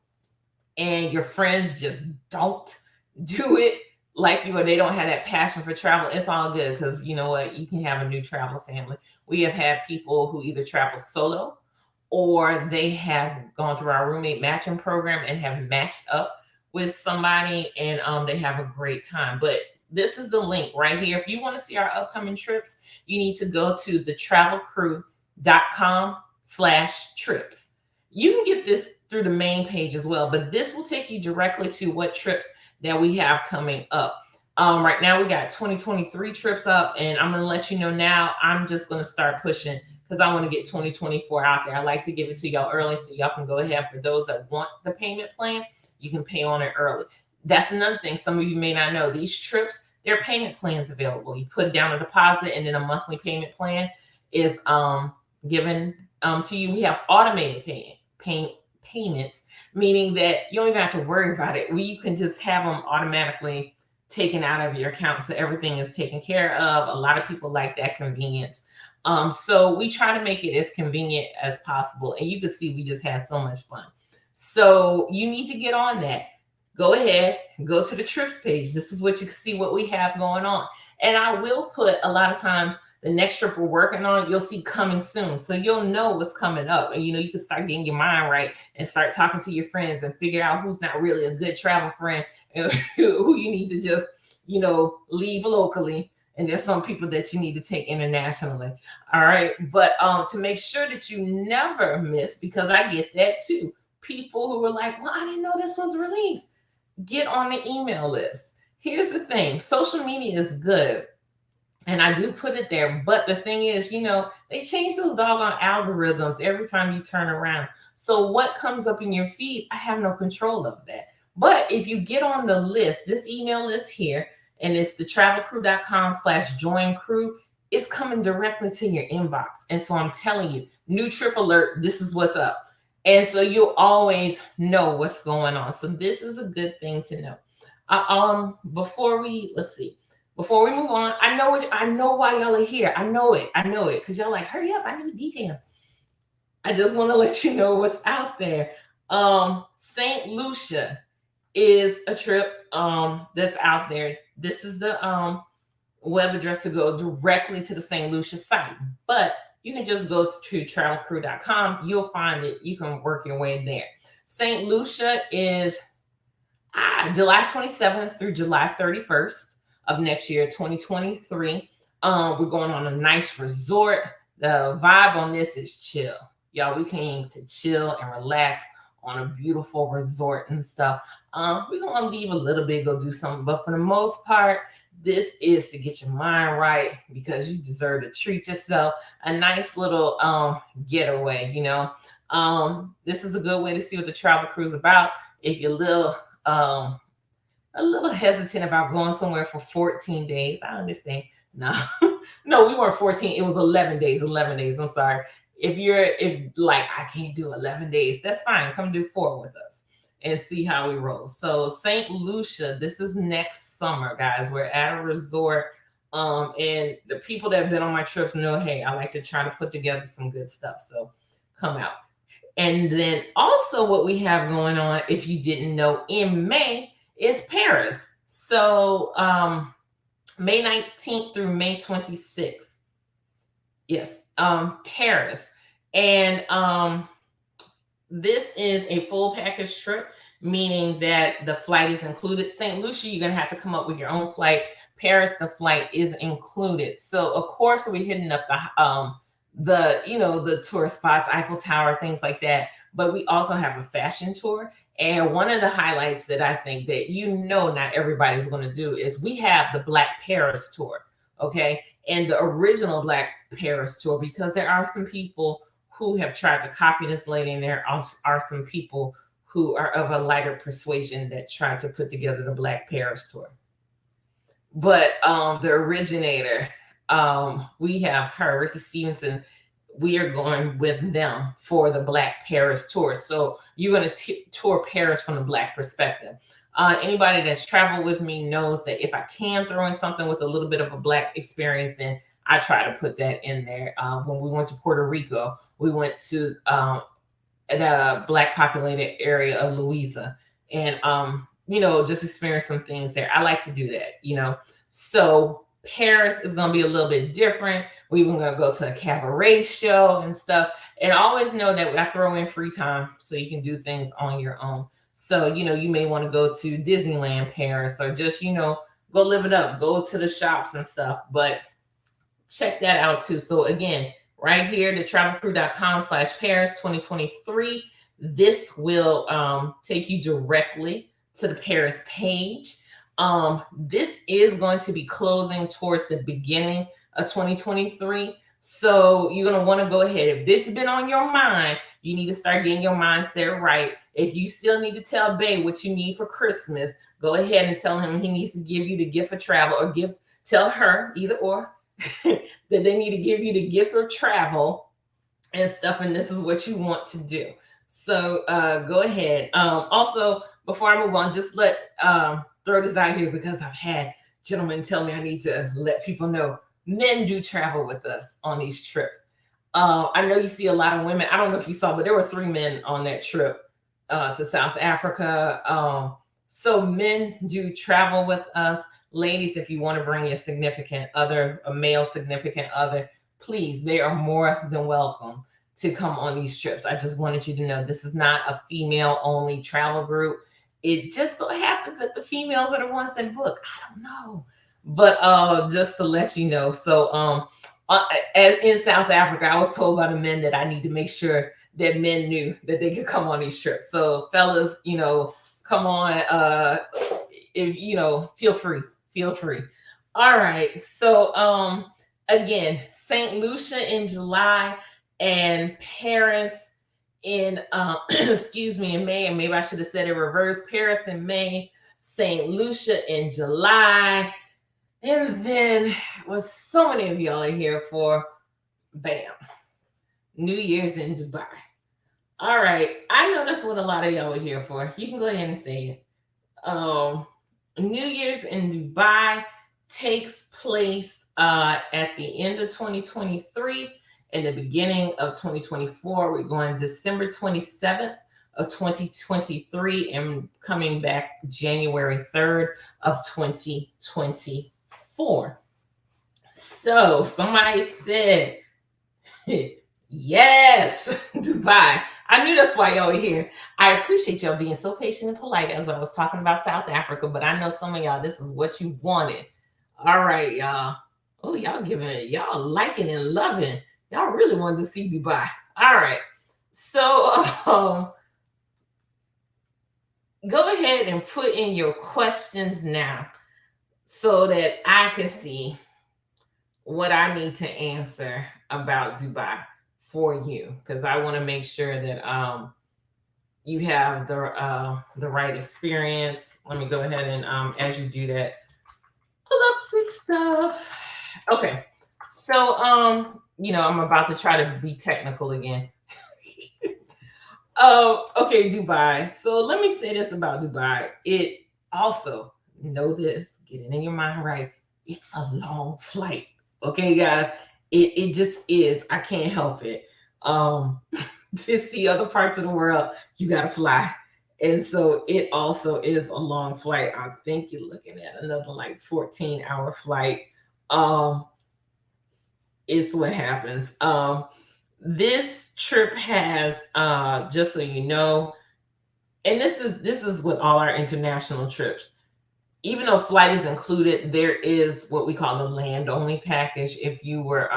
and your friends just don't do it like you, or they don't have that passion for travel, it's all good, because you know what, you can have a new travel family. We have had people who either travel solo or they have gone through our roommate matching program and have matched up with somebody, and they have a great time. But this is the link right here. If you want to see our upcoming trips, you need to go to thetravelcrew.com/trips. You can get this through the main page as well, but this will take you directly to what trips that we have coming up. Right now we got 2023 trips up, and I'm going to let you know now. I'm just going to start pushing because I want to get 2024 out there. I like to give it to y'all early so y'all can go ahead. For those that want the payment plan, you can pay on it early. That's another thing some of you may not know. These trips, there are payment plans available. You put down a deposit, and then a monthly payment plan is given to you. We have automated payments, meaning that you don't even have to worry about it. You can just have them automatically taken out of your account, so everything is taken care of. A lot of people like that convenience. So we try to make it as convenient as possible. And you can see we just had so much fun. So you need to get on that. Go ahead, go to the trips page. This is what you can see what we have going on. And I will put a lot of times the next trip we're working on, you'll see coming soon. So you'll know what's coming up. And you can start getting your mind right and start talking to your friends and figure out who's not really a good travel friend and who you need to just, leave locally. And there's some people that you need to take internationally. All right. But to make sure that you never miss, because I get that too. People who were like, well, I didn't know this was released. Get on the email list. Here's the thing. Social media is good, and I do put it there. But the thing is, they change those doggone algorithms every time you turn around. So what comes up in your feed, I have no control of that. But if you get on the list, this email list here, and it's thetravelcrew.com/join crew, it's coming directly to your inbox. And so I'm telling you, new trip alert, this is what's up. And so you'll always know what's going on. So this is a good thing to know. Before we move on, I know why y'all are here. I know it. Because y'all like, hurry up, I need details. I just want to let you know what's out there. St. Lucia is a trip that's out there. This is the web address to go directly to the St. Lucia site. But you can just go to travelcrew.com. You'll find it. You can work your way there. St. Lucia is July 27th through July 31st of next year, 2023. We're going on a nice resort. The vibe on this is chill. Y'all, we came to chill and relax on a beautiful resort and stuff. We're going to leave a little bit, go do something. But for the most part, this is to get your mind right, because you deserve to treat yourself. A nice little getaway, This is a good way to see what the travel crew is about. If you're a little hesitant about going somewhere for 14 days, I understand. No, we weren't 14. It was 11 days. 11 days. I'm sorry. If I can't do 11 days, that's fine. Come do 4 with us and see how we roll. So St. Lucia, this is next summer, guys. We're at a resort. And the people that have been on my trips know, hey, I like to try to put together some good stuff. So come out. And then also what we have going on, if you didn't know, in May is Paris. So May 19th through May 26th. Yes, Paris. And this is a full package trip, meaning that the flight is included. St. Lucia, you're going to have to come up with your own flight. Paris, the flight is included. So of course we're hitting up the tourist spots, Eiffel Tower, things like that. But we also have a fashion tour. And one of the highlights that I think that not everybody's going to do is we have the Black Paris tour, okay? And the original Black Paris tour, because there are some people who have tried to copy this lady, and there are some people who are of a lighter persuasion that tried to put together the Black Paris tour. But the originator, we have her, Ricky Stevenson. We are going with them for the Black Paris tour. So you're going to tour Paris from the Black perspective. Anybody that's traveled with me knows that if I can throw in something with a little bit of a Black experience, then I try to put that in there. When we went to Puerto Rico, we went to the Black populated area of Louisa, and just experience some things there. I like to do that. So Paris is going to be a little bit different. We were going to go to a cabaret show and stuff, and always know that I throw in free time so you can do things on your own. So you may want to go to Disneyland Paris, or just go live it up, go to the shops and stuff, but check that out too. So again, right here, thetravelcrew.com/Paris 2023. This will take you directly to the Paris page. This is going to be closing towards the beginning of 2023. So you're going to want to go ahead. If it's been on your mind, you need to start getting your mindset right. If you still need to tell Bay what you need for Christmas, go ahead and tell him he needs to give you the gift of travel, or tell her, either or, that they need to give you the gift of travel and stuff. And this is what you want to do. So go ahead. Also, before I move on, just throw this out here, because I've had gentlemen tell me I need to let people know men do travel with us on these trips. I know you see a lot of women. I don't know if you saw, but there were 3 men on that trip to South Africa. So men do travel with us. Ladies, if you want to bring your significant other, a male significant other, please, they are more than welcome to come on these trips. I just wanted you to know this is not a female-only travel group. It just so happens that the females are the ones that book. I don't know. But just to let you know. So in South Africa, I was told by the men that I need to make sure that men knew that they could come on these trips. So fellas, come on. If feel free. All right. So again, St. Lucia in July and Paris in in May. And maybe I should have said it reverse. Paris in May, St. Lucia in July. And then what so many of y'all are here for, bam, New Year's in Dubai. All right. I know that's what a lot of y'all are here for. You can go ahead and say it. New Year's in Dubai takes place at the end of 2023 and the beginning of 2024. We're going December 27th of 2023 and coming back January 3rd of 2024. So somebody said, yes, Dubai. I knew that's why y'all were here. I appreciate y'all being so patient and polite as I was talking about South Africa, but I know some of y'all, this is what you wanted. All right, y'all. Oh, y'all giving it, y'all liking and loving. Y'all really wanted to see Dubai. All right. So go ahead and put in your questions now so that I can see what I need to answer about Dubai for you, because I want to make sure that you have the right experience. Let me go ahead and as you do that, pull up some stuff. Okay, so I'm about to try to be technical again. Okay, Dubai. So let me say this about Dubai. It also, know this, get it in your mind right. It's a long flight. Okay, guys. It just is. I can't help it. To see other parts of the world, you gotta fly. And so it also is a long flight. I think you're looking at another like 14-hour flight. It's what happens. This trip has, just so you know, and this is with all our international trips. Even though flight is included, there is what we call the land-only package. If you were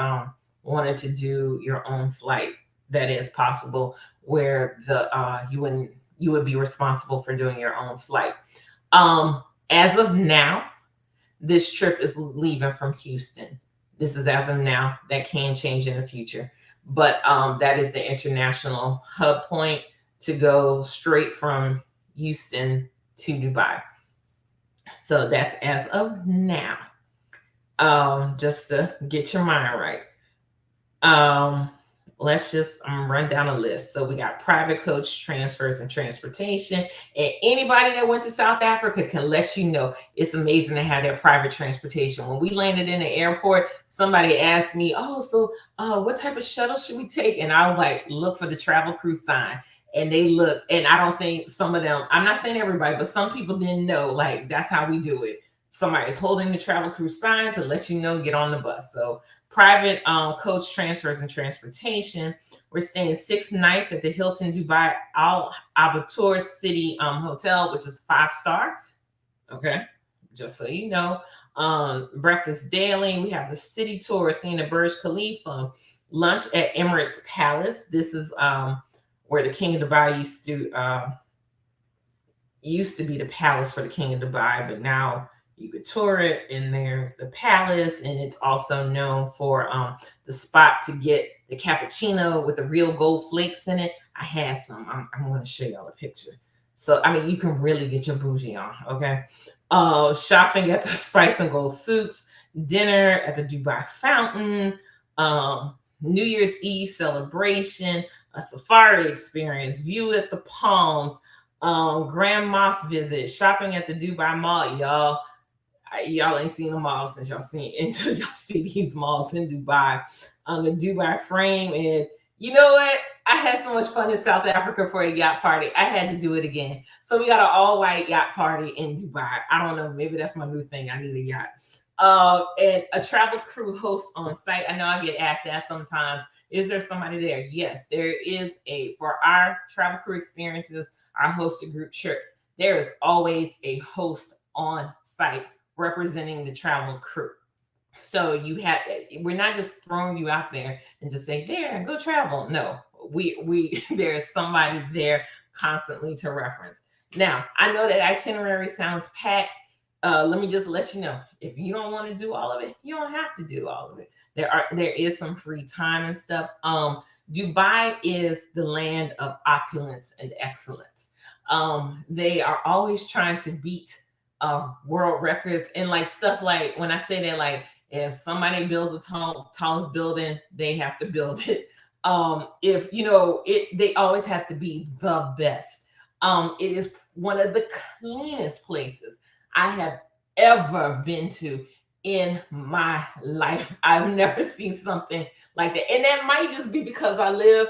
wanted to do your own flight, that is possible, where you would be responsible for doing your own flight. As of now, this trip is leaving from Houston. This is as of now. That can change in the future, but that is the international hub point to go straight from Houston to Dubai. So that's as of now. Just to get your mind right. Um, let's just run down a list. So we got private coach transfers and transportation. And anybody that went to South Africa can let you know it's amazing to have that private transportation. When we landed in the airport, somebody asked me, "Oh, so what type of shuttle should we take?" And I was like, "Look for the Travel Krewe sign." And they look, and I don't think some of them, I'm not saying everybody, but some people didn't know, like, that's how we do it. Somebody is holding the Travel Krewe sign to let you know, get on the bus. So private coach transfers and transportation. We're staying 6 nights at the Hilton Dubai Al Abatur City Hotel, which is 5-star. Okay, just so you know. Breakfast daily. We have the city tour, seeing the Burj Khalifa. Lunch at Emirates Palace. This is where the King of Dubai used to be the palace for the King of Dubai, but now you could tour it, and there's the palace, and it's also known for the spot to get the cappuccino with the real gold flakes in it. I had some. I'm going to show y'all a picture. So, I mean, you can really get your bougie on, okay? Shopping at the Spice and Gold Souks, dinner at the Dubai Fountain, New Year's Eve celebration, a safari experience, view at the Palms, Grand Mosque visit, shopping at the Dubai Mall. Y'all ain't seen the mall since until y'all see these malls in Dubai. The Dubai frame. And you know what? I had so much fun in South Africa for a yacht party. I had to do it again. So we got an all-white yacht party in Dubai. I don't know. Maybe that's my new thing. I need a yacht. And a travel crew host on site. I know I get asked that sometimes. Is there somebody there? Yes, there is for our travel crew experiences, our hosted group trips, there is always a host on site representing the travel crew. So we're not just throwing you out there and just say, there, go travel. No, we there's somebody there constantly to reference. Now, I know that itinerary sounds packed. Let me just let you know, if you don't want to do all of it, you don't have to do all of it. There is some free time and stuff. Dubai is the land of opulence and excellence. They are always trying to beat world records and like stuff, like when I say that, like if somebody builds the tallest building, they have to build it. If you know it, they always have to be the best. It is one of the cleanest places I have ever been to in my life. I've never seen something like that. And that might just be because I live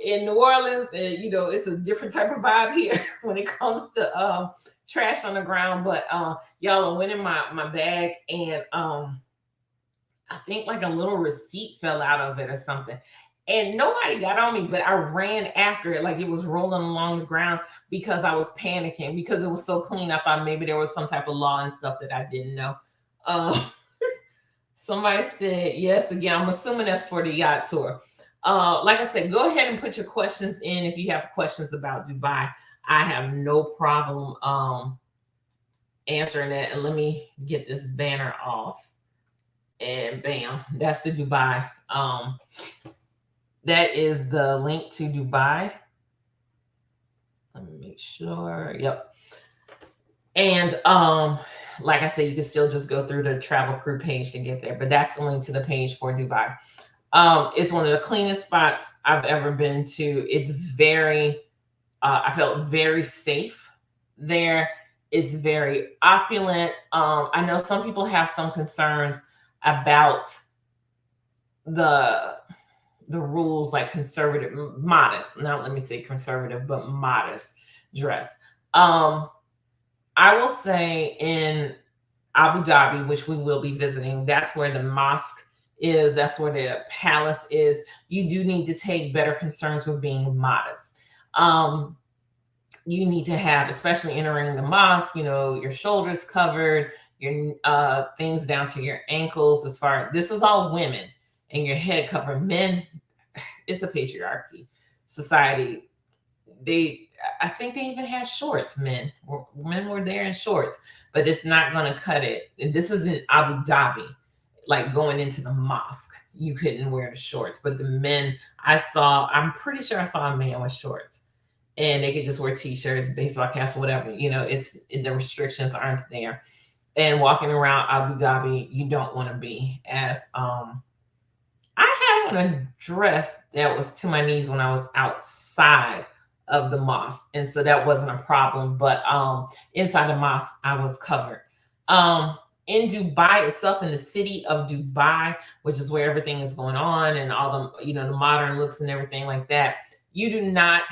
in New Orleans and, you know, it's a different type of vibe here when it comes to trash on the ground. But y'all, I went in my bag and I think like a little receipt fell out of it or something. And nobody got on me, but I ran after it like it was rolling along the ground because I was panicking because it was so clean. I thought maybe there was some type of law and stuff that I didn't know. Somebody said yes again. I'm assuming that's for the yacht tour. Like I said, go ahead and put your questions in if you have questions about Dubai. I have no problem answering that. And let me get this banner off. And bam, that's the Dubai. That is the link to Dubai. Let me make sure. Yep. And like I said, you can still just go through the Travel Krewe page to get there, but that's the link to the page for Dubai. It's one of the cleanest spots I've ever been to. It's very, I felt very safe there. It's very opulent. I know some people have some concerns about the rules, like conservative, modest, not let me say conservative, but modest dress. I will say in Abu Dhabi, which we will be visiting, that's where the mosque is, that's where the palace is. You do need to take better concerns with being modest. You need to have, especially entering the mosque, you know, your shoulders covered, your things down to your ankles. As far, this is all women, and your head covered. Men, it's a patriarchy society. I think they even had shorts. Men were there in shorts, but it's not going to cut it. And this is in Abu Dhabi, like going into the mosque, you couldn't wear the shorts. But the men, I'm pretty sure I saw a man with shorts. and they could just wear t-shirts, baseball caps, whatever. The restrictions aren't there. And walking around Abu Dhabi, you don't want to be as I had on a dress that was to my knees when I was outside of the mosque, and so that wasn't a problem. But inside the mosque, I was covered. Um, in Dubai itself, in the city of Dubai, which is where everything is going on and all the modern looks and everything like that, you do not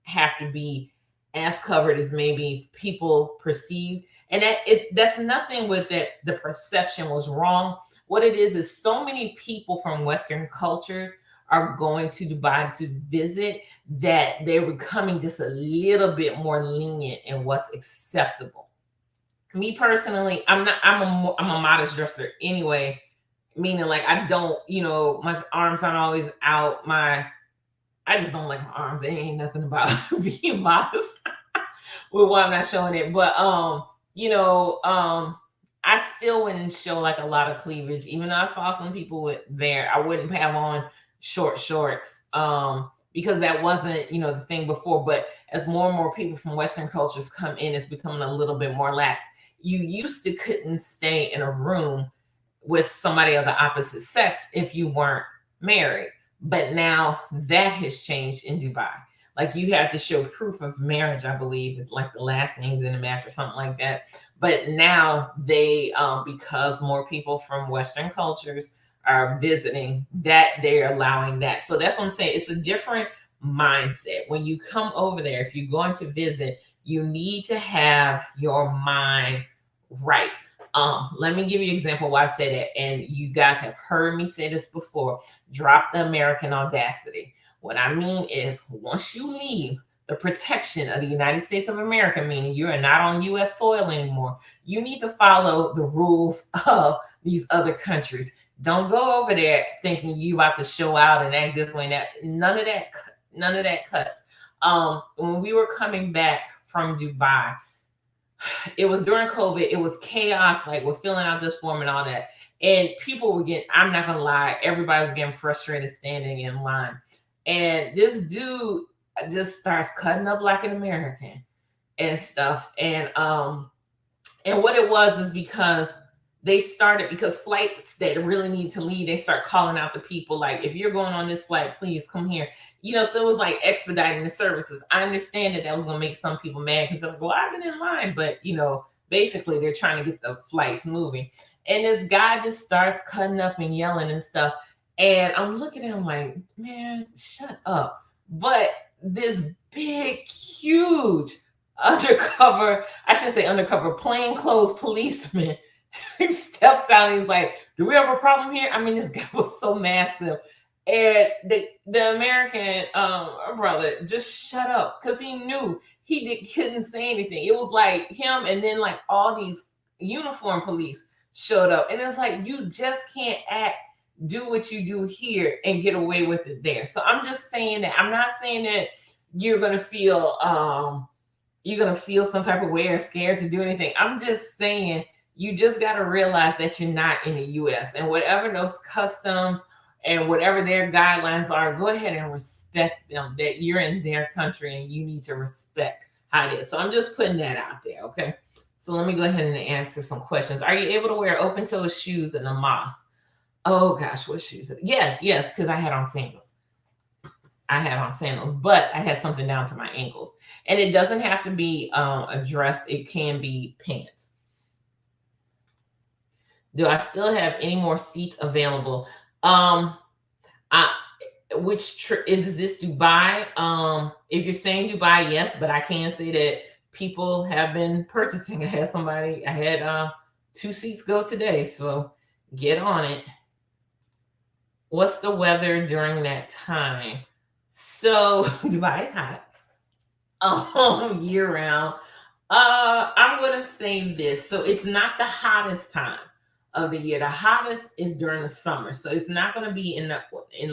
have to be as covered as maybe people perceive. And that's nothing with that. The perception was wrong. What it is so many people from Western cultures are going to Dubai to visit that they're becoming just a little bit more lenient in what's acceptable. Me personally, I'm a modest dresser anyway, meaning like I don't, my arms aren't always out. I just don't like my arms. There ain't nothing about being modest with why I'm not showing it. But I still wouldn't show like a lot of cleavage, even though I saw some people there. I wouldn't have on short shorts because that wasn't, the thing before. But as more and more people from Western cultures come in, it's becoming a little bit more lax. You used to couldn't stay in a room with somebody of the opposite sex if you weren't married. But now that has changed in Dubai. Like you had to show proof of marriage, I believe, like the last names in the match or something like that. But now they, because more people from Western cultures are visiting, that they're allowing that. So that's what I'm saying. It's a different mindset. When you come over there, if you're going to visit, you need to have your mind right. Let me give you an example why I say that. And you guys have heard me say this before. Drop the American audacity. What I mean is once you leave the protection of the United States of America, meaning you are not on U.S. soil anymore, you need to follow the rules of these other countries. Don't go over there thinking you about to show out and act this way and that. None of that cuts. When we were coming back from Dubai, it was during COVID. It was chaos. Like we're filling out this form and all that. And people were getting, I'm not going to lie, everybody was getting frustrated standing in line. And this dude just starts cutting up like an American and stuff. And what it was is because flights that really need to leave, they start calling out the people like, if you're going on this flight, please come here. So it was like expediting the services. I understand that was going to make some people mad because they're like, well, I've been in line. But, basically they're trying to get the flights moving. And this guy just starts cutting up and yelling and stuff. And I'm looking at him like, man, shut up. But this big, huge undercover, I shouldn't say undercover, plainclothes policeman steps out and he's like, do we have a problem here? I mean, this guy was so massive. And the American brother just shut up because he knew couldn't say anything. It was like him and then like all these uniform police showed up. And it's like, you just can't do what you do here and get away with it there. So I'm just saying that. I'm not saying that you're going to feel some type of way or scared to do anything. I'm just saying you just got to realize that you're not in the U.S. and whatever those customs and whatever their guidelines are, go ahead and respect them, that you're in their country and you need to respect how it is. So I'm just putting that out there. Okay. So let me go ahead and answer some questions. Are you able to wear open-toed shoes in the mosque? Oh gosh, what shoes? Yes, because I had on sandals. But I had something down to my ankles. And it doesn't have to be a dress. It can be pants. Do I still have any more seats available? Is this Dubai? If you're saying Dubai, yes, but I can say that people have been purchasing. I had 2 seats go today, so get on it. What's the weather during that time? So Dubai is hot year round. I'm gonna say this. So it's not the hottest time of the year. The hottest is during the summer. So it's not gonna be in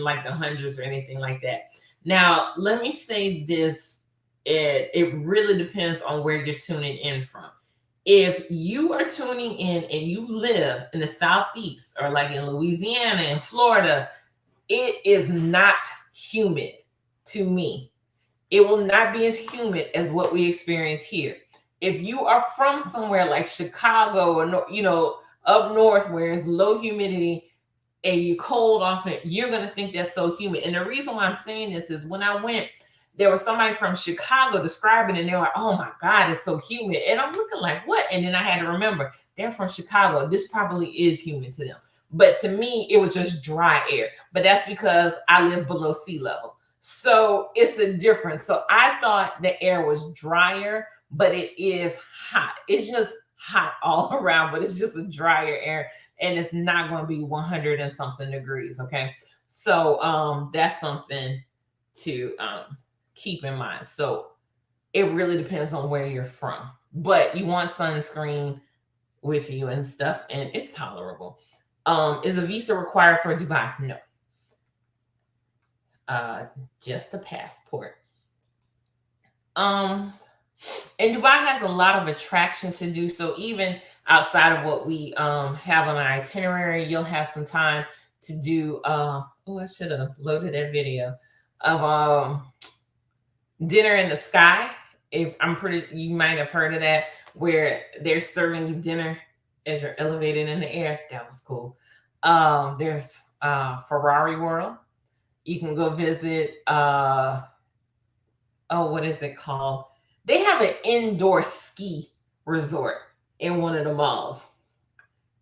like the hundreds or anything like that. Now, let me say this. It really depends on where you're tuning in from. If you are tuning in and you live in the Southeast or like in Louisiana and Florida, it is not humid to me. it will not be as humid as what we experience here. If you are from somewhere like Chicago or up north where it's low humidity and you cold off it, you're gonna think that's so humid. And the reason why I'm saying this is when I went, there was somebody from Chicago describing it, and they were like, "Oh my God, it's so humid." And I'm looking like, "What?" And then I had to remember they're from Chicago. This probably is humid to them. But to me, it was just dry air. But that's because I live below sea level. So it's a difference. So I thought the air was drier, but it is hot. It's just hot all around, but it's just a drier air, and it's not going to be 100 and something degrees. Okay. So that's something to keep in mind. So it really depends on where you're from, but you want sunscreen with you and stuff, and it's tolerable. Is a visa required for Dubai? No. Just a passport. And Dubai has a lot of attractions to do. So even outside of what we have on our itinerary, you'll have some time to do. I should have loaded that video of dinner in the sky. If you might have heard of that, where they're serving you dinner as you're elevated in the air. That was cool. There's Ferrari World. You can go visit. What is it called? They have an indoor ski resort in one of the malls.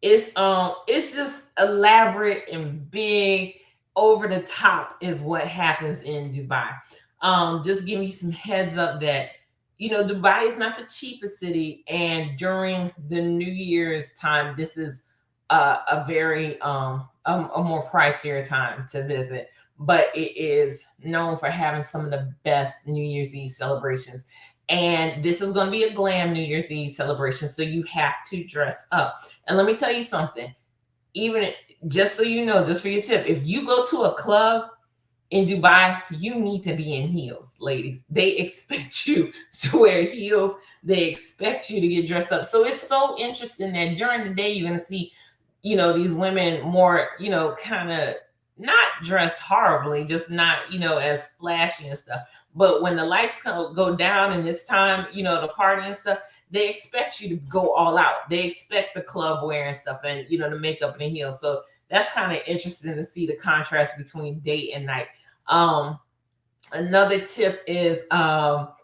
It's just elaborate and big, over the top is what happens in Dubai. Just give you some heads up that Dubai is not the cheapest city, and during the New Year's time, this is a very a more pricier time to visit. But it is known for having some of the best New Year's Eve celebrations. And this is going to be a glam New Year's Eve celebration, so you have to dress up. And let me tell you something, even just so you know, just for your tip, if you go to a club in Dubai, you need to be in heels, ladies. They expect you to wear heels. They expect you to get dressed up. So it's so interesting that during the day, you're going to see, these women more, kind of not dressed horribly, just not, as flashy and stuff. But when the lights go down and it's time, to party and stuff, they expect you to go all out. They expect the club wear and stuff, and, the makeup and the heels. So that's kind of interesting to see the contrast between day and night. Another tip is there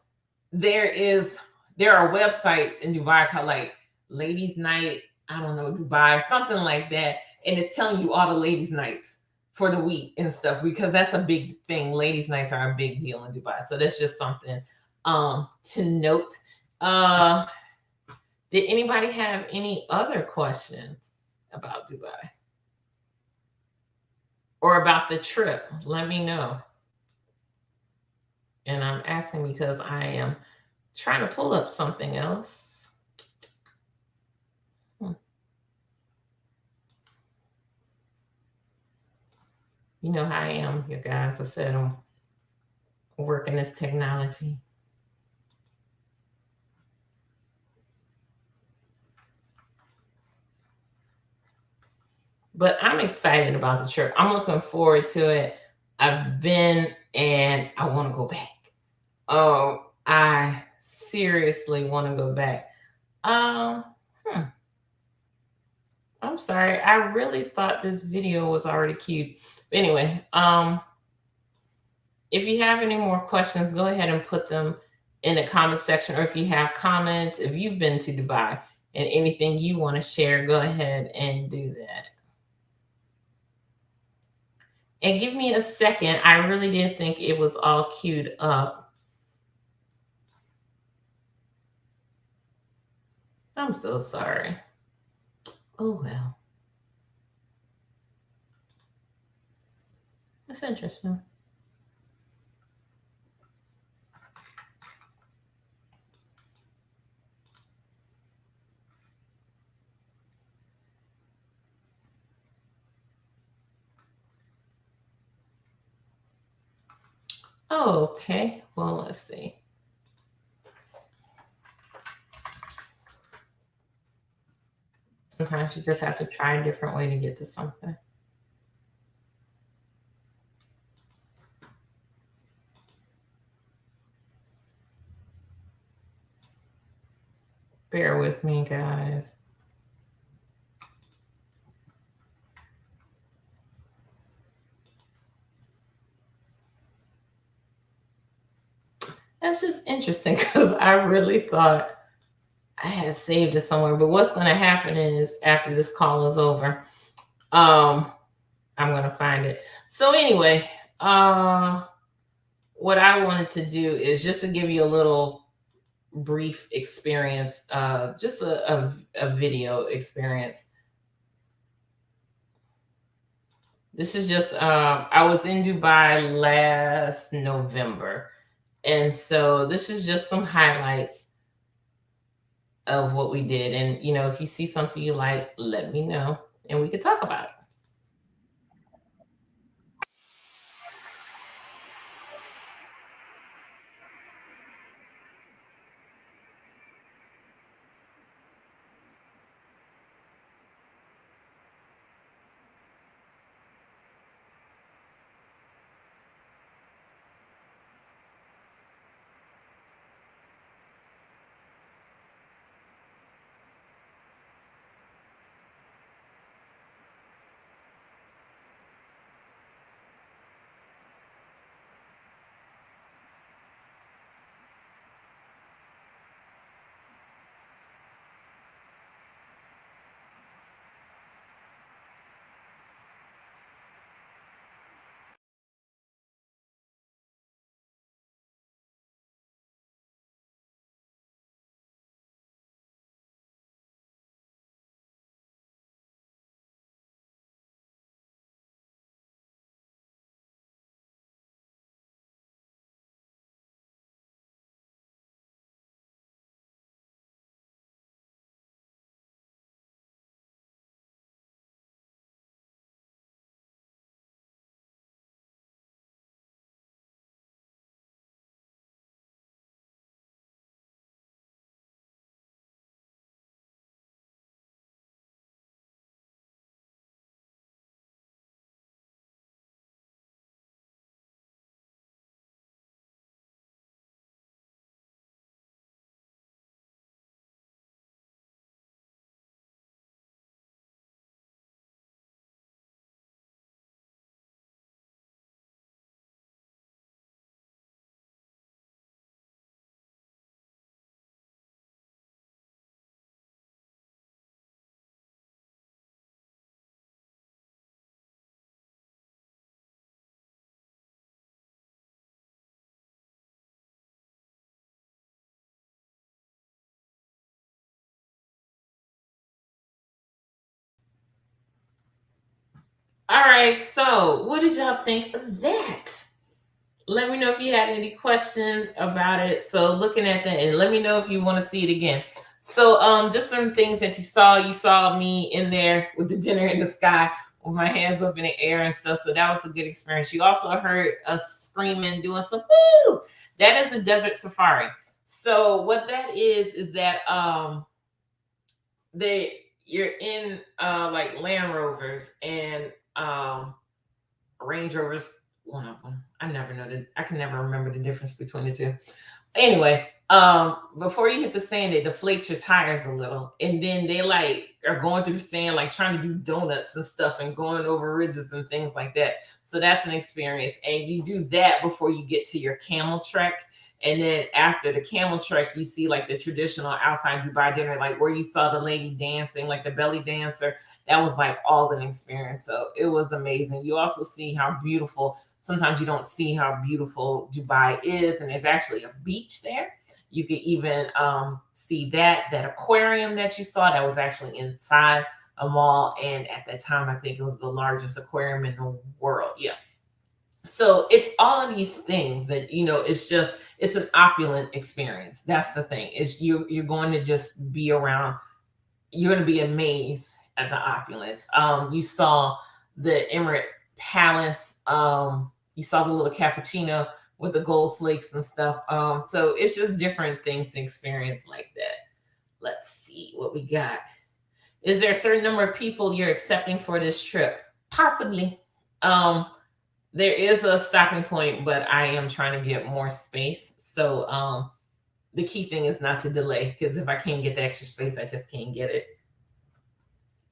are websites in Dubai called like Ladies Night, I don't know, Dubai, something like that. And it's telling you all the ladies' nights for the week and stuff, because that's a big thing. Ladies' nights are a big deal in Dubai. So that's just something to note. Did anybody have any other questions about Dubai or about the trip? Let me know. And I'm asking because I am trying to pull up something else. You know how I am, you guys. I said I'm working this technology. But I'm excited about the trip. I'm looking forward to it. I've been and I want to go back. Oh, I seriously want to go back. I'm sorry. I really thought this video was already queued. Anyway, if you have any more questions, go ahead and put them in the comment section. Or if you have comments, if you've been to Dubai and anything you want to share, go ahead and do that. And give me a second. I really did think it was all queued up. I'm so sorry. Oh, well. That's interesting. Oh, okay. Well, let's see. Sometimes you just have to try a different way to get to something. Bear with me, guys. That's just interesting because I really thought I had saved it somewhere. But what's going to happen is after this call is over, um, I'm going to find it. So anyway, what I wanted to do is just to give you a little brief experience, just a video experience. This is just, I was in Dubai last November. And so this is just some highlights of what we did. And, you know, if you see something you like, let me know and we could talk about it. All right. So, what did y'all think of that? Let me know if you had any questions about it. So, looking at that, and let me know if you want to see it again. So, just some things that you saw. You saw me in there with the dinner in the sky with my hands up in the air and stuff. So that was a good experience. You also heard us screaming, doing some woo. That is a desert safari. So what that is that they you're in like Land Rovers and Range Rovers. One of them. I never know that. I can never remember the difference between the two. Anyway, before you hit the sand, they deflate your tires a little, and then they like are going through the sand, like trying to do donuts and stuff, and going over ridges and things like that. So that's an experience, and you do that before you get to your camel trek. And then after the camel trek, you see like the traditional outside Dubai dinner, like where you saw the lady dancing, like the belly dancer. That was like all an experience. So it was amazing. You also see how beautiful. Sometimes you don't see how beautiful Dubai is, and there's actually a beach there. You could even see that aquarium that you saw that was actually inside a mall, and at that time, I think it was the largest aquarium in the world. Yeah. So it's all of these things that it's an opulent experience. That's the thing. Is you're going to just be around. You're going to be amazed at the opulence. You saw the Emirate Palace. You saw the little cappuccino with the gold flakes and stuff. So it's just different things to experience like that. Let's see what we got. Is there a certain number of people you're accepting for this trip? Possibly. There is a stopping point, but I am trying to get more space. So the key thing is not to delay, because if I can't get the extra space, I just can't get it.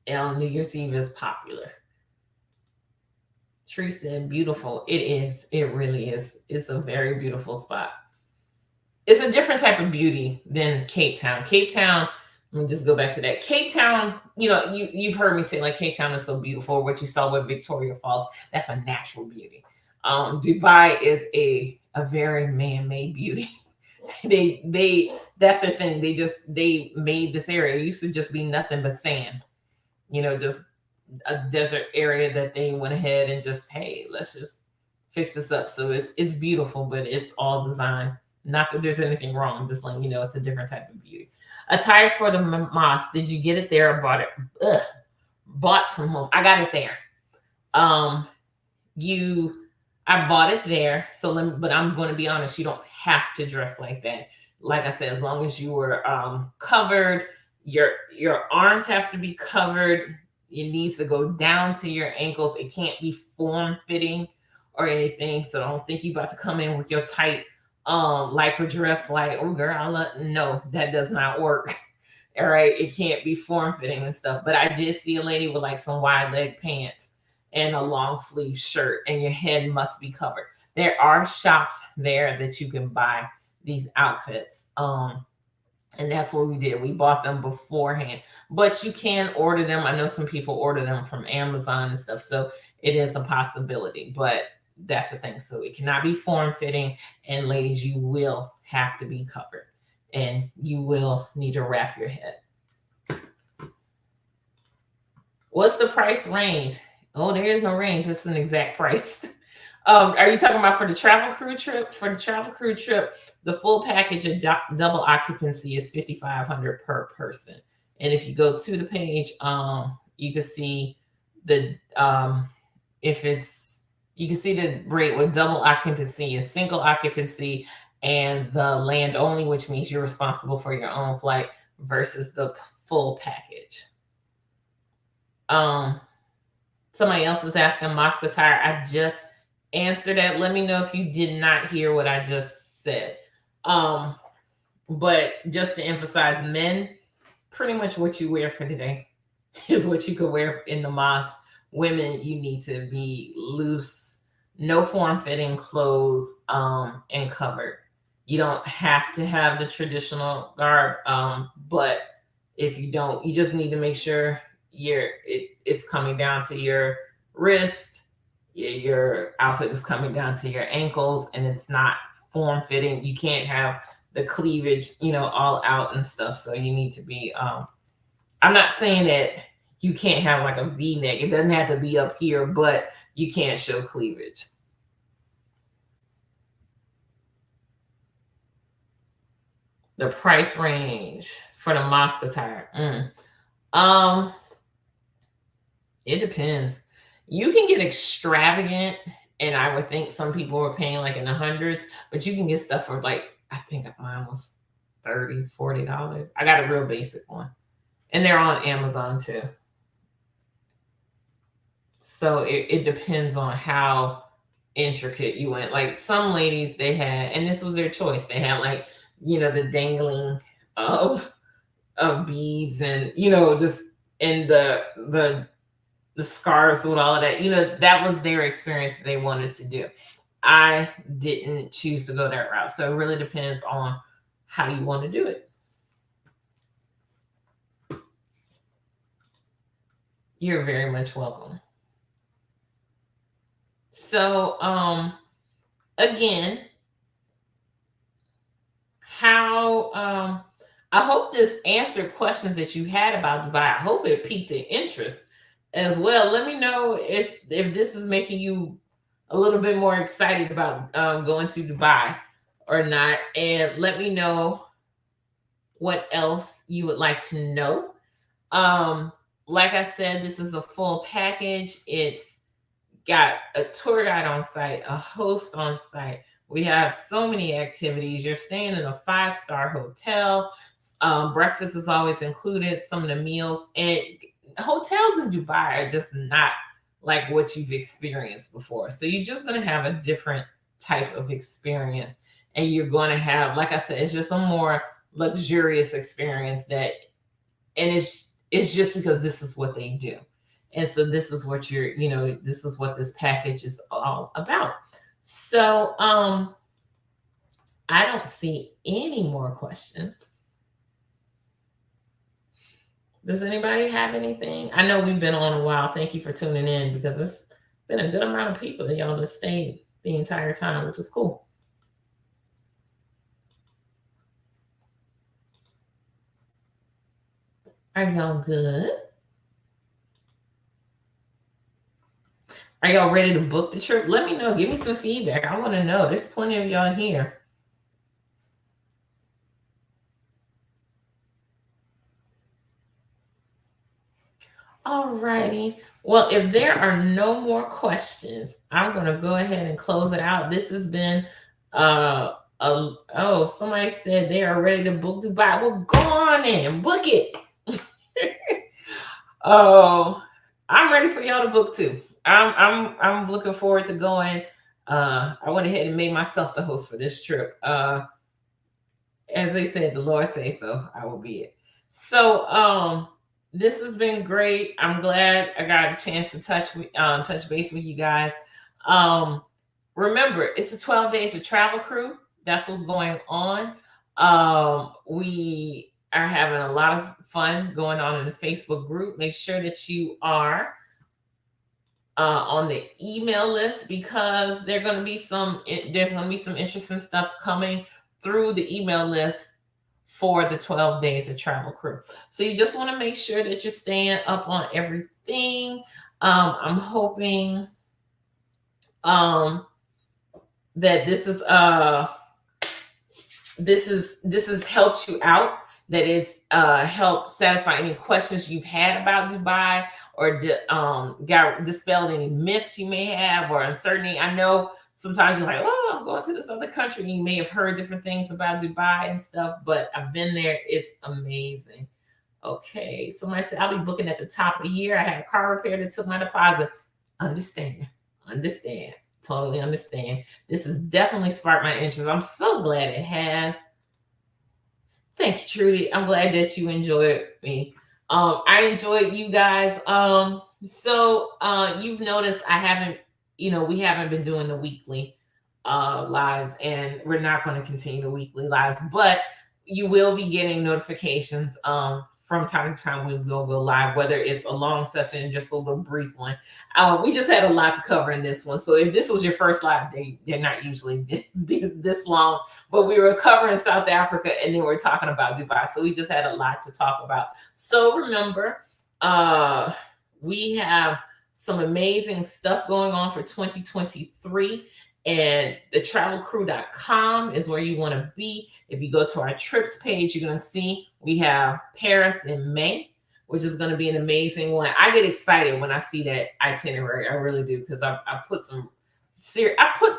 And New Year's Eve is popular. Tree said, beautiful. It is. It really is. It's a very beautiful spot. It's a different type of beauty than Cape Town. Cape Town, let me just go back to that. Cape Town, you've heard me say like Cape Town is so beautiful. What you saw with Victoria Falls, that's a natural beauty. Dubai is a very man-made beauty. they that's their thing. They made this area. It used to just be nothing but sand, just a desert area that they went ahead and just, hey, let's just fix this up. So it's beautiful, but it's all designed. Not that there's anything wrong, just letting you know it's a different type of beauty. Attire for the mosque. Did you get it there or bought it? Bought from home. I got it there. I bought it there. But I'm going to be honest, you don't have to dress like that. Like I said, as long as you were covered, your arms have to be covered. It needs to go down to your ankles. It can't be form-fitting or anything. So don't think you about to come in with your tight lycra dress like, oh girl, no, that does not work. All right, it can't be form-fitting and stuff. But I did see a lady with like some wide leg pants and a long sleeve shirt, and your head must be covered. There are shops there that you can buy these outfits. And that's what we did. We bought them beforehand, but you can order them. I know some people order them from Amazon and stuff. So it is a possibility, but that's the thing. So it cannot be form-fitting, and ladies, you will have to be covered, and you will need to wrap your head. What's the price range? Oh, there is no range. It's an exact price. Are you talking about for the Travel Krewe trip? For the Travel Krewe trip, the full package of double occupancy is $5,500 per person. And if you go to the page, you can see the you can see the rate with double occupancy and single occupancy and the land only, which means you're responsible for your own flight, versus the full package. Somebody else is asking mosque attire. I just answered that. Let me know if you did not hear what I just said. But just to emphasize, men, pretty much what you wear for the day is what you could wear in the mosque. Women, you need to be loose, no form-fitting clothes, and covered. You don't have to have the traditional garb, but if you don't, you just need to make sure it's coming down to your wrist, your outfit is coming down to your ankles, and it's not form-fitting. You can't have the cleavage, all out and stuff. So you need to be, I'm not saying that you can't have like a V-neck. It doesn't have to be up here, but you can't show cleavage. The price range for the mosque attire. It depends. You can get extravagant, and I would think some people were paying like in the hundreds, but you can get stuff for like, I think mine was $30, $40. I got a real basic one, and they're on Amazon too. So it depends on how intricate you went. Like some ladies, they had, and this was their choice, they had like, the dangling of beads, and just in the scarves with all of that. That was their experience that they wanted to do. I didn't choose to go that route. So it really depends on how you want to do it. You're very much welcome. So, again, I hope this answered questions that you had about Dubai. I hope it piqued your interest as well. Let me know if this is making you a little bit more excited about going to Dubai or not. And let me know what else you would like to know. Like I said, this is a full package. It's got a tour guide on site, a host on site. We have so many activities. You're staying in a 5-star hotel. Breakfast is always included, some of the meals. And hotels in Dubai are just not like what you've experienced before. So you're just going to have a different type of experience. and you're going to have, like I said, it's just a more luxurious experience that, and it's just because this is what they do. And so this is what this is what this package is all about. So I don't see any more questions. Does anybody have anything? I know we've been on a while. Thank you for tuning in, because it's been a good amount of people that y'all just stayed the entire time, which is cool. Are y'all good? Are y'all ready to book the trip? Let me know. Give me some feedback. I want to know. There's plenty of y'all here. All righty. Well, if there are no more questions, I'm going to go ahead and close it out. This has been oh, somebody said they are ready to book Dubai. Well, go on in, book it. Oh, I'm ready for y'all to book too. I'm looking forward to going. I went ahead and made myself the host for this trip. As they said, the Lord say so, I will be it. So this has been great. I'm glad I got a chance to touch base with you guys. Remember, it's the 12 Days of Travel Krewe. That's what's going on. We are having a lot of fun going on in the Facebook group. Make sure that you are on the email list, because there's going to be some interesting stuff coming through the email list for the 12 Days of Travel Krewe. So you just want to make sure that you're staying up on everything. I'm hoping that this has helped you out, that it's helped satisfy any questions you've had about Dubai, or dispelled any myths you may have, or uncertainty. I know sometimes you're like, oh, I'm going to this other country, and you may have heard different things about Dubai and stuff, but I've been there. It's amazing. Okay, somebody said, I'll be booking at the top of the year. I had a car repair that took my deposit. Understand, totally understand. This has definitely sparked my interest. I'm so glad it has. Thank you, Trudy. I'm glad that you enjoyed me. I enjoyed you guys. So you've noticed I haven't, we haven't been doing the weekly lives, and we're not going to continue the weekly lives, but you will be getting notifications from time to time. We will go live, whether it's a long session, just a little brief one. We just had a lot to cover in this one. So if this was your first live, they're not usually this long, but we were covering South Africa, and then we're talking about Dubai. So we just had a lot to talk about. So remember, we have some amazing stuff going on for 2023. And the travelkrewe.com is where you want to be. If you go to our trips page, you're going to see we have Paris in May, which is going to be an amazing one. I get excited when I see that itinerary. I really do, because I put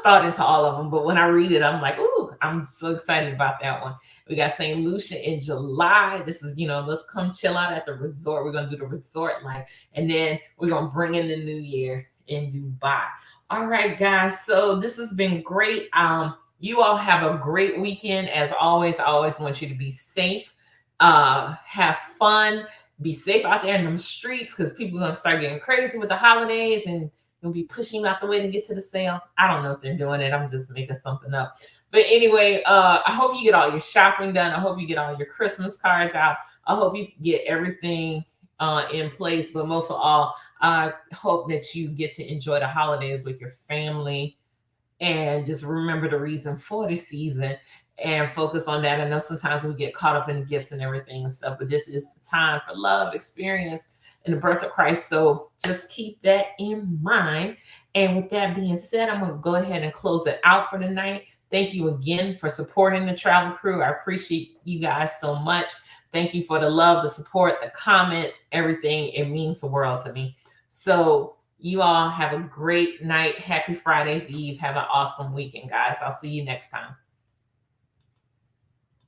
thought into all of them. But when I read it, I'm like, ooh, I'm so excited about that one. We got St. Lucia in July. This is, let's come chill out at the resort. We're going to do the resort life. And then we're going to bring in the new year in Dubai. All right, guys. So this has been great. You all have a great weekend. As always, I always want you to be safe. Have fun. Be safe out there in them streets, because people are going to start getting crazy with the holidays, and you'll be pushing you out the way to get to the sale. I don't know if they're doing it. I'm just making something up. But anyway, I hope you get all your shopping done. I hope you get all your Christmas cards out. I hope you get everything in place. But most of all, I hope that you get to enjoy the holidays with your family, and just remember the reason for the season and focus on that. I know sometimes we get caught up in the gifts and everything and stuff, but this is the time for love, experience, and the birth of Christ. So just keep that in mind. And with that being said, I'm going to go ahead and close it out for tonight. Thank you again for supporting the Travel Krewe. I appreciate you guys so much. Thank you for the love, the support, the comments, everything. It means the world to me. So you all have a great night. Happy Friday's Eve. Have an awesome weekend, guys. I'll see you next time.